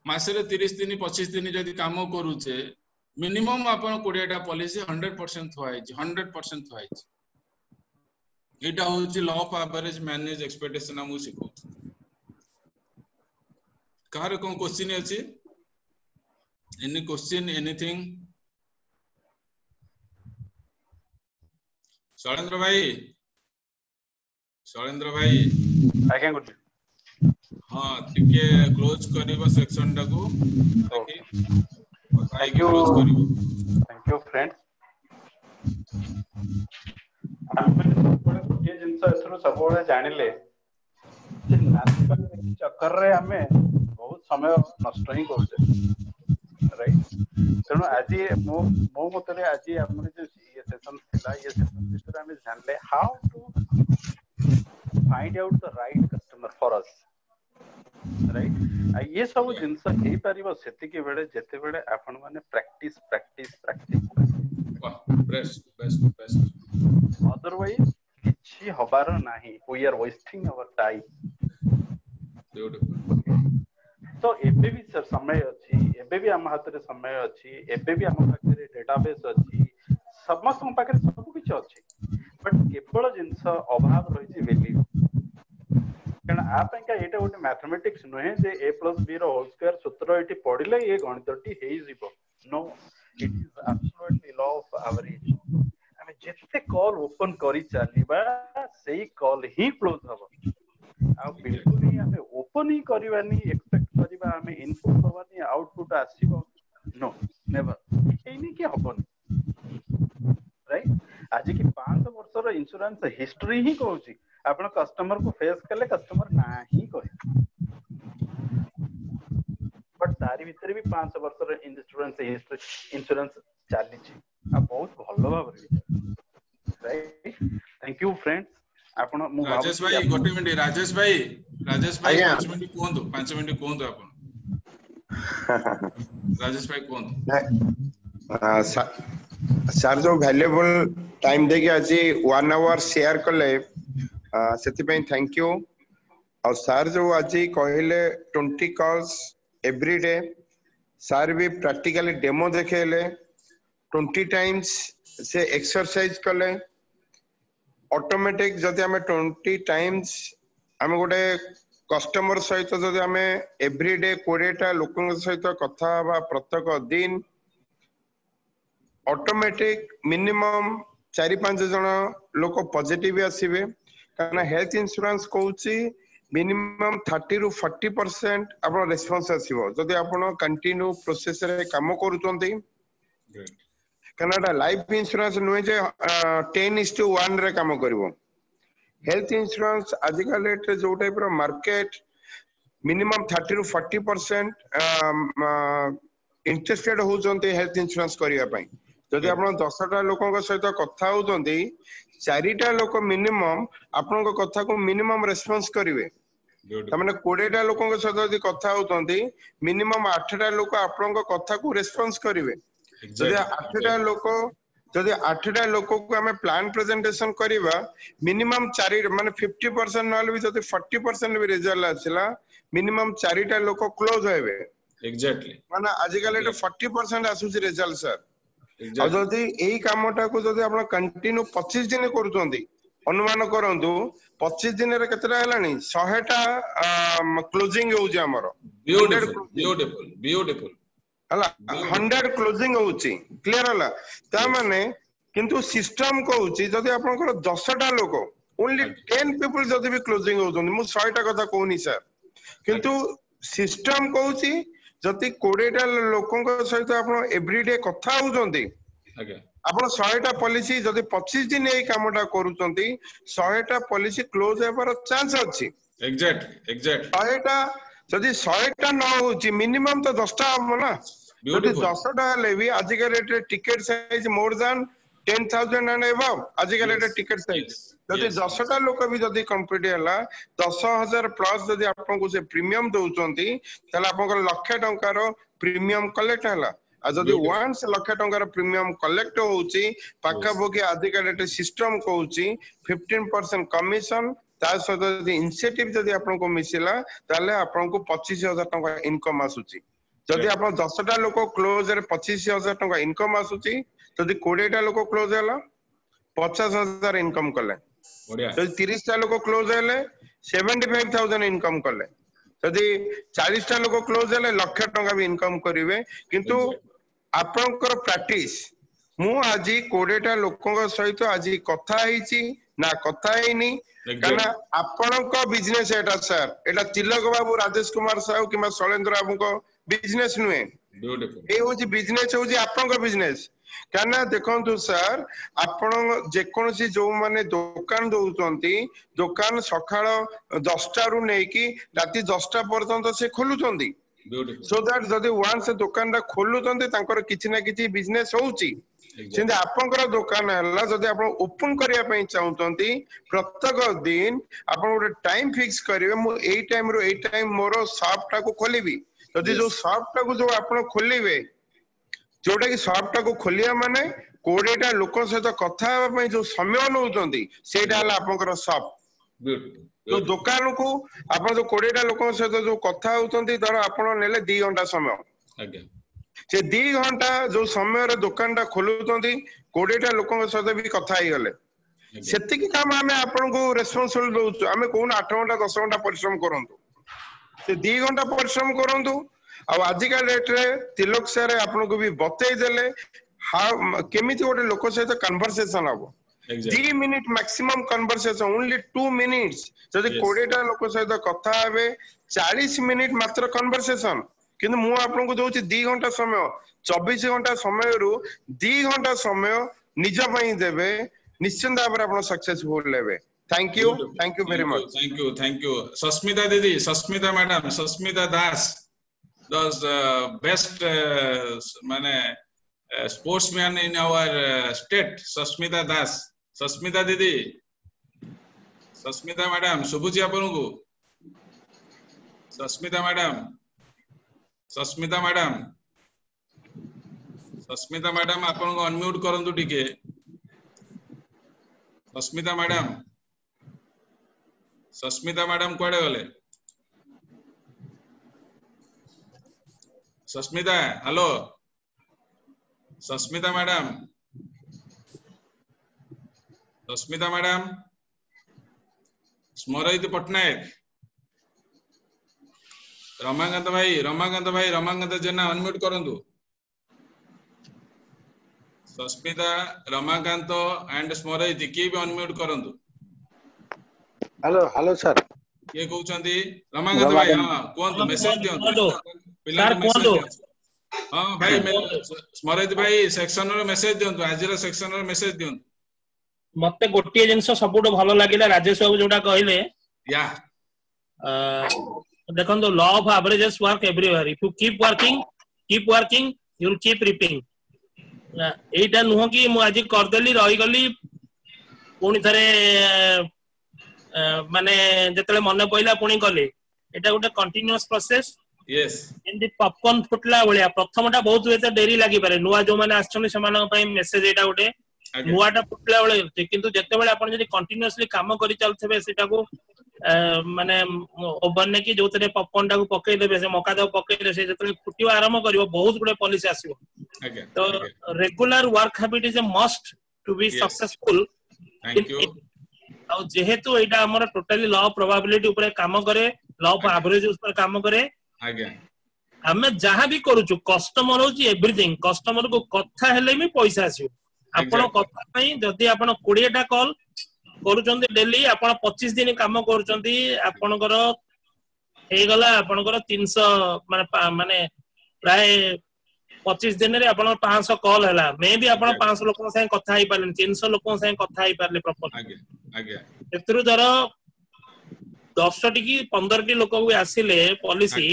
मासरे 30 दिन 25 दिन जदी काम करूचे मिनिमम आपण 20 टा पॉलिसी 100% थवाई 100% थवाई एटा होची law of average manage expectation हमको सिखौ कार कोन क्वेश्चन अछि एनी क्वेश्चन एनीथिंग शैलेंद्र भाई आज्ञा गुरुजी हाँ टिके क्लोज करिवो सेक्शन टाको थैंक यू फ्रेंड्स गोटे जिनस एथरो सब जानिले चक्कर रे हमें बहुत समय नष्ट ही करछे राइट तेणु आज मो मतरे आज हमर जो ये सेशन थिला ये सेशन भीतर हमें जानले how to find out the right customer for us right ये सब जिनस हे परिबो सेति के बेले जेते बेले आपण माने प्रैक्टिस बेस्ट अदरवाइज किछि हबार नाही we are wasting our time तो एबे भी सर समय अछि एबे भी हम हाथ रे समय अछि एबे भी हम पाखरे डेटाबेस अछि समस्त हम पाखरे सब किछ अछि बट केवल जिंस अभाव रहि छि वैल्यू कारण आ पंका एटा गोटे मैथमेटिक्स नहे जे a+b रो होल स्क्वायर सूत्र एटी पढिले ये गणितटी हेइ जिवो no it is absolutely law of average हमें जेते कॉल ओपन करी चालीबा सेही कॉल ही क्लोज हबो आ बिल्कुल ही हमें ओपन ही करबानी एक्सपेक्ट करबा हमें इनपुट होबानी आउटपुट आसीबो नो नेवर एनी के हबोनी राइट आज की 5 वर्ष रो इंश्योरेंस हिस्ट्री ही कहूची आपण कस्टमर को फेस करले कस्टमर ना ही कहे बट तारी भीतर भी 5 वर्ष रो इंश्योरेंस चाली छी आ बहुत भलो भाबरे राइट थैंक यू फ्रेंड्स आपण राजेश भाई गोटे मिनिट राजेश भाई 5 मिनिट कोंदो 5 मिनिट कोंदो आपण राजेश भाई कोंदो सर जो वैल्यूएबल टाइम देके आज 1 आवर शेयर कले सेति पे थैंक यू और सर जो आज कहले 20 कॉल्स एवरी डे सर भी प्रैक्टिकली डेमो देखेले 20 टाइम्स से एक्सरसाइज कले ऑटोमेटिक जदि हमें 20 टाइम्स हमें गोटे कस्टमर सहित जदि हमें एवरी डे 20 टा लोकन सहित कथा बा प्रत्येक दिन ऑटोमेटिक मिनिमम 4-5 जन लोक पॉजिटिव आसीबे कारण हेल्थ इंश्योरेंस कहूची मिनिमम 30 ରୁ 40% आपण रेस्पॉन्स आसीबो जदि आपण कंटिन्यू प्रोसेस रे काम करूचंती कनाडा लाइफ इंश्योरेंस नुहे जे 10:1 रे काम करिवो हेल्थ इंश्योरेंस आजिकल रेट जो टाइप रो मार्केट मिनिमम 30 ରୁ 40% इंटरेस्टेड होचंती हेल्थ इंश्योरेंस करिया पई जदि आपण 10 टा लोकन सहित कथा होचंती 4 टा लोक मिनिमम आपण कथा को मिनिमम रेस्पॉन्स करिवे तमने 20 टा लोकन सहित जदि कथा होचंती मिनिमम 8 टा लोक आपण कथा को रेस्पॉन्स करिवे जदि 8 टा लोक को हमें प्लान प्रेजेंटेशन करिवा मिनिमम 4 माने 50% नले भी जदि 40% भी रिजल्ट आसिला मिनिमम 4 टा लोक क्लोज होबे एग्जैक्टली माने आजिकल 40% आसुची रिजल्ट सर और जदि एही कामटा को जदि आपण कंटिन्यू 25 दिन करूचंती अनुमान करंतु 25 दिन रे केतरा हलानी 100 टा क्लोजिंग होउची हमरो ब्यूटीफुल हला 100 क्लोजिंग होउची क्लियर हला ता माने किंतु सिस्टम कहउची जदि आपनकर 10 टा लोक ओनली 10 पीपल जदि भी क्लोजिंग होउचंती मु 100 टा कथा कहउनी सर किंतु सिस्टम कहउची जति 20 टा लोकन सहित आपण एवरीडे कथा होउचंती आपण 100 टा पॉलिसी जदि 25 दिन एई कामटा करूचंती 100 टा पॉलिसी क्लोज हेबार चांस अछि एग्जैक्टली 100 टा जदि 100टा न होची मिनिमम तो 10टा हम ना जदि 10टा ले भी आज के rate ticket size more than 10,000 and above आज के रेट टिकट साइज जदि 10टा लोक भी जदि कंप्लीट हैला 10,000 प्लस जदि आपन को से प्रीमियम दउचंती तले आपन को लाख टंका रो प्रीमियम कलेक्ट हैला आ जदि वन्स लाख टंका रो प्रीमियम कलेक्ट होउची पाका बोके आज के रेट सिस्टम कहउची 15% कमीशन ता सहित जदि इनसेटिव जदि आपन को मिसिला ताले आपन को 25,000 टंका इनकम आसुची जदि आपन 10टा लोक क्लोज रे 25,000 टंका इनकम आसुची जदि 20टा लोक क्लोज हैला 50,000 इनकम कले जदि 30टा लोक क्लोज हैले 75,000 इनकम कले जदि 40टा लोक क्लोज हैले लाख टंका भी इनकम करिवे किंतु आपनकर प्रैक्टिस मु आज 20टा लोकଙ୍କ सहित आज कथा हिची ना कथा हेनी काना आपनक बिजनेस एटा सर एटा तिलक बाबू राजेश कुमार साहू किमा शैलेंद्र बाबू को बिजनेस नुए ए होची बिजनेस होची आपनक बिजनेस काना देखंतु सर आपण जे कोनसी जो माने दुकान दउचंती दुकान सखाळ 10टा रु नै कि राती 10टा पर्यंत से खोलुचंती सो दैट जदि वन्स दुकान रा खोलुचंती तांकर किछि ना किछि बिजनेस होउची सेंदे आपनकर दुकान हला जदि आपण ओपन करिया पई चाहउचंती प्रत्येक दिन आपण ओटे टाइम फिक्स करिवे मु एई टाइम रो एई टाइम मोरो शॉप टा को खोलिबी जदि जो शॉप टा को जो आपण खोलिवे जोटा कि शॉप टा को खोलिया माने 20टा लोक सहित कथा हेबा पई जो समय नउचंती सेटा हला आपनकर शॉप तो दुकान को आपण जो 20टा लोक सहित जो कथा होउचंती धर आपण नेले 2 घंटा समय आज्ञा से 2 घंटा जो समय रे दुकान टा खोलुचंती 20टा लोक सहित भी कथा ही गले सेति की काम हमें आपण को रेस्पोंसिबल दउछु हमें कोन 8 घंटा 10 घंटा परिश्रम करंतु से 2 घंटा परिश्रम करंतु आ आज का डेट रे तिलक सर आपण को भी बतई देले केमिति गोटे लोक सहित कन्वर्सेशन हबो 3 minute maximum conversation only 2 minutes जदि 20टा लोक सहित कथा हेबे 40 मिनिट मात्र कन्वर्सेशन किंतु मु आपन को दोछि 2 घंटा समय 24 घंटा समय रु 2 घंटा समय निज पई देबे निश्चित भाबरे आपण सक्सेसफुल लेबे thank you very much thank you Sasmita दीदी Sasmita madam Sasmita Das the best माने sportsman in our state Sasmita Das Sasmita दीदी सस्मिता मैडम सुबुची आपन को Sasmita madam Sasmita madam Sasmita madam आपन को अनम्यूट करंतु टिके सस्मिता मैडम कोडे गले सस्मिता हेलो सस्मिता मैडम स्मरहित पटनायक रमाकांत भाई जेना अनम्यूट करंतु सस्मिता रमाकांत एंड स्मरहित की भी अनम्यूट करंतु हेलो सर के कहउचंती रमाकांत भाई हां कोन मेसेज दियंतु सर कोन हां भाई स्मरहित भाई सेक्शन रो मेसेज दियंतु आज रो सेक्शन रो मेसेज दियंतु मते गोटिए जिंस सबुटो भलो लागिला राजेश बाबू जोटा कहले या देखो law of averages work everywhere if you keep working you will keep ripping एटा नुह कि मु आज कर देली रही गली पुनी थरे माने जतले मन पइला पुनी गले एटा गोटे continuous process yes in the popcorn फुटला बलिया प्रथमटा बहुत एते देरी लागि पारे नुआ जो माने आछन समान पई मेसेज एटा गोटे नुआटा फुटला बले किंतु जते बेले आपण जदी कंटीन्यूअसली काम करि चलथबे सेटा को माने ओवन ने कि जोतरे पॉपकॉर्न टाको पकई देबे से मका दो पकई दे से जतले फुटिवा आरंभ करिवो बहुत गुडे पॉलिसी आसीबो तो regular work habit is a must to be successful thank you आ जेहेतु एटा हमर टोटली लॉ ऑफ प्रोबेबिलिटी ऊपर काम करे लॉ ऑफ एवरेज ऊपर काम करे आज्ञा हमें जहां भी करूछु कस्टमर होची एवरीथिंग कस्टमर को कथा हेले भी पैसा आसीबो आपण कथा पई जदी आपण 20 टा कॉल करूचंती डेली आपण 25 दिन काम करूचंती आपणकर हे गला आपणकर 300 माने प्राय 25 दिन रे आपण 500 कॉल हला मे भी आपण 500 लोकन से कथा ही पारले 300 लोकन से कथा ही पारले प्रॉपर आज्ञा एतरु धर 10 टी की 15 टी लोक भी आसिले पॉलिसी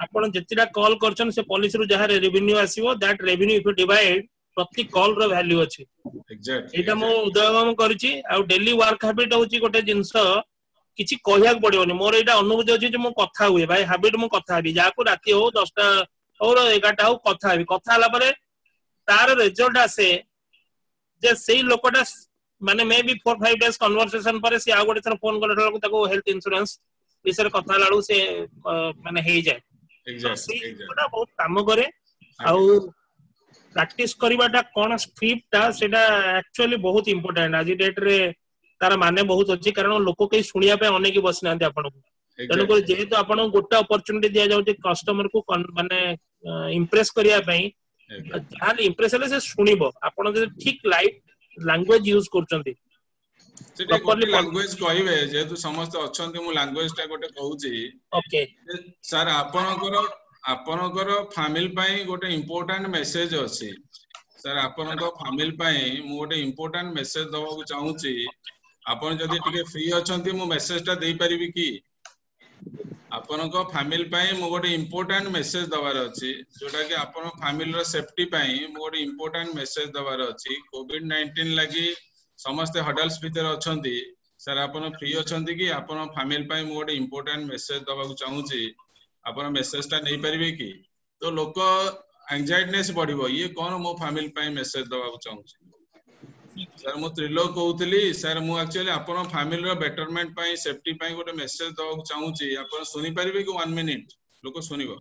आपण जेतिरा कॉल करछन से पॉलिसी रु जहा रेवेन्यू आसीबो दैट रेवेन्यू इफ डिवाइड प्रति कॉल रो वैल्यू अछि एटा मो उदयम करछि आ डेली वर्क हैबिट होछि गोटे जिंस किछि कहिया पड़ियोनी मोर एटा अनुभूति अछि जे मो कथा हुए भाई हैबिट मो कथा हबी जाको राती हो 10टा और 11टा हो कथा हबी कथा हला परे तार रिजल्ट आसे जे सेही लोकटा माने मे बी 4-5 डेज कन्वर्सेशन पर से आ गोटे थर फोन करला को ताको हेल्थ इंश्योरेंस विषय कथा लाडू से माने हे जाय एग्जैक्टली बहुत काम करे आ प्रैक्टिस करबाटा कोन स्क्रिप्ट ता सेटा एक्चुअली बहुत इंपोर्टेंट आज डेट रे तार माने बहुत अछि कारण लोक के सुनिया पे अनेक बसना आपन को तनो को जेहेतु आपन गोटा अपॉर्चुनिटी दिया जाउ जे कस्टमर को माने इंप्रेस करिया पई जान इंप्रेस ले से सुनिबो आपन जे ठीक लाइव लैंग्वेज यूज करचंती प्रॉपर्ली लैंग्वेज कहिबे जेहेतु समस्त अछंती मु लैंग्वेज ता गोटे कहूची ओके सर आपनकर फैमिली पई गोटे इंपोर्टेंट मेसेज अछि सर आपनकर फैमिली पई मु गोटे इंपोर्टेंट मेसेज दवा को चाहूची आपन जदी टिके फ्री अछंती मु मेसेज ता देई परिबी की आपनकर फैमिली पई मु गोटे इंपोर्टेंट मेसेज दवार अछि जोटा कि आपन फैमिली रो सेफ्टी पई मु गोटे इंपोर्टेंट मेसेज दवार अछि कोविड-19 लागि समस्त हडल्स भीतर अछंती सर आपन फ्री अछंती कि आपन फैमिली पई मु गोटे इंपोर्टेंट मेसेज दवा को चाहूची आपन मेसेज ता नै परिबे की तो लोक एंजाइटीनेस बढ़िबो ये कोन मो फैमिली पई मेसेज दवा को चाहूची सर मु त्रिलोक कहउतली सर मु एक्चुअली आपन फैमिली रो बेटरमेंट पई सेफ्टी पई गोटे मेसेज दवा को चाहूची आपन सुनि परिबे कि 1 मिनिट लोक सुनिबो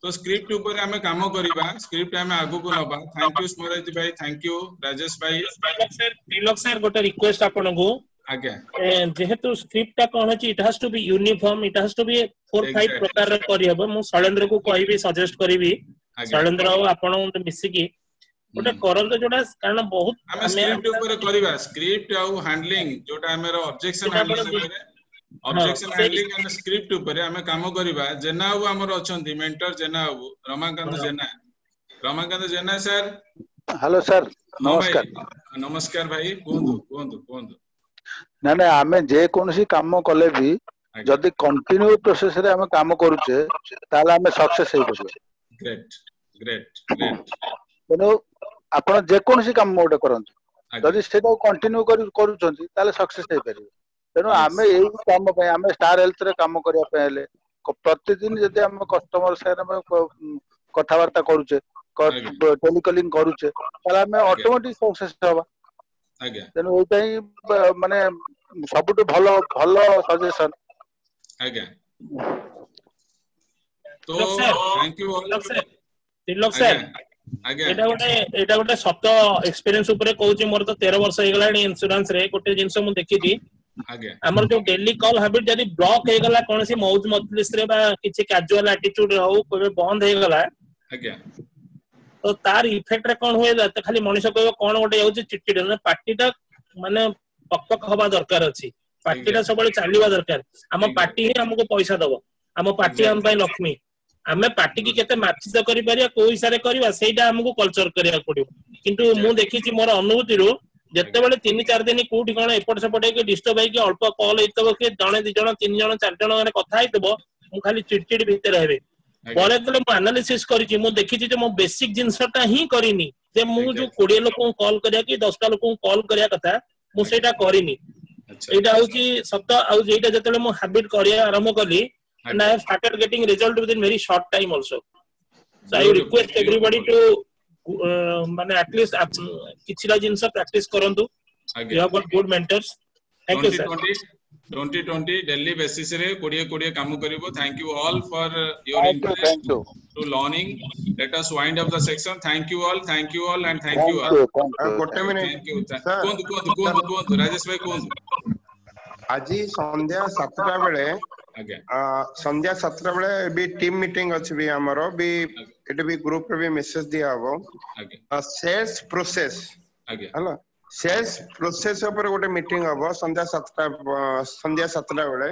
तो स्क्रिप्ट ऊपर हमें काम करिबा स्क्रिप्ट हमें आगु को नबा थैंक यू स्मरजी भाई थैंक यू राजेश भाई त्रिलोक सर गोटे रिक्वेस्ट आपन को आज्ञा जेहेतु स्क्रिप्ट ता कोन अछि it has to be uniform it has to be 4-5 प्रकार रे करि हबो मु शैलेंद्र को कहिबी सजेस्ट करिवि शैलेंद्र और आपन मिसी की गोटे करंत जोटा कारण बहुत हमें स्क्रिप्ट ऊपर करिबा स्क्रिप्ट आ हैंडलिंग जोटा हमर ऑब्जेक्शन हैंडलिंग एंड स्क्रिप्ट ऊपर हमें काम करिबा जेना बाबू हमर अछंती मेंटर जेना बाबू रमाकांत जेना सर हेलो सर नमस्कार भाई कोंदु ना ना आमे जे कोनसी काम कले भी जदी कंटिन्यू प्रोसेस रे हम काम करूचे ताला हमें सक्सेस हे परबे ग्रेट तनो आपण जे कोनसी काम मोडे करंत जदी सेटा कंटिन्यू करूचंती ताले सक्सेस हे परबे तनो आमे एई काम पे आमे स्टार हेल्थ रे काम करिया पहले प्रतिदिन जदी हम कस्टमर से कथा वार्ता करूचे टेलीकॉलिंग करूचे ताला हमें ऑटोमेटिक सक्सेस होबा आज्ञा तनो ओइताई माने सबटु भलो सजेशन आज्ञा तो thank you all Trilok sir आज्ञा एटा गोटे सत एक्सपीरियंस ऊपर कहूची मोर तो 13 वर्ष हे गलानी इंश्योरेंस रे गोटे जिंस मु देखिथि आज्ञा हमर जो डेली कॉल हैबिट जदी ब्लॉक हे गला कोनसी मौज मजलिस रे बा किछि कैजुअल एटीट्यूड रे हो कोबे बंद हे गला आज्ञा तो तार इफेक्ट रे कोन होय त खाली मनुष्य कहबो कोन गोटे होउची चिटचिट पार्टीटा माने पकपक हवा दरकार अछि पार्टीटा सबले चालीबा दरकार हम पार्टी ही हमको पैसा दबो हम पार्टी हम पई लक्ष्मी हमें पार्टी की केते मार्चित करि परिया कोई सारे करबा सेटा हमको कल्चर करिया पड़िबो किंतु मु देखिछि मोर अनुभूति रो जत्ते बेले 3-4 दिन कोठी कोन एपट सेपट के डिस्टर्ब है कि अल्प कॉल हेतबो कि जणे 2 जण 3 जण 4 जण माने कथा हेतबो मु खाली चिटचिट भीतर रहबे बोले तले मु एनालिसिस करिछि मु देखिछि जे मु बेसिक जिंसटा ही करिनी जे मु जो 20 लोक को कॉल करिया कि 10टा लोक को कॉल करिया कथा मु सेटा करिनी एटा होची सत्य आ जेटा जतले मु हैबिट करिया आरंभ कली and I have started getting result within very short time also. So I request everybody to माने at least किछिला जिंस प्रैक्टिस करंतु. You have got good mentors. Thank you sir. 2020 daily basis रे 20 काम करिवो. Thank you all for your interest to learning. Let us wind up the section. Thank you all and thank you all. गोटे minute कोन राजेश भाई कोन आजी संध्या 7टा बेले संध्या 7टा बेले भी team meeting अछि भी हमरो भी एटे भी ग्रुप रे भी मेसेज दिया हबो सेल्स प्रोसेस हला सेल्स प्रोसेस ऊपर गोटे मीटिंग हबो संध्या 7टा बेले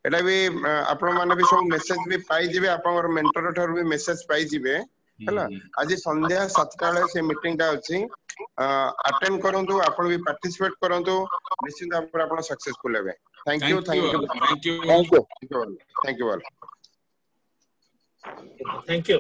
एटा भी आपण माने भी सब मेसेज भी पाई जिवे आपन मेंटर ठर भी मेसेज पाई जिवे हैला आज संध्या 7टा बेले से मीटिंग टा अछि अटेंड करंतु आपण भी पार्टिसिपेट करंतु निश्चित भाबरे आपण सक्सेसफुल हेबे thank you thank you thank you all thank you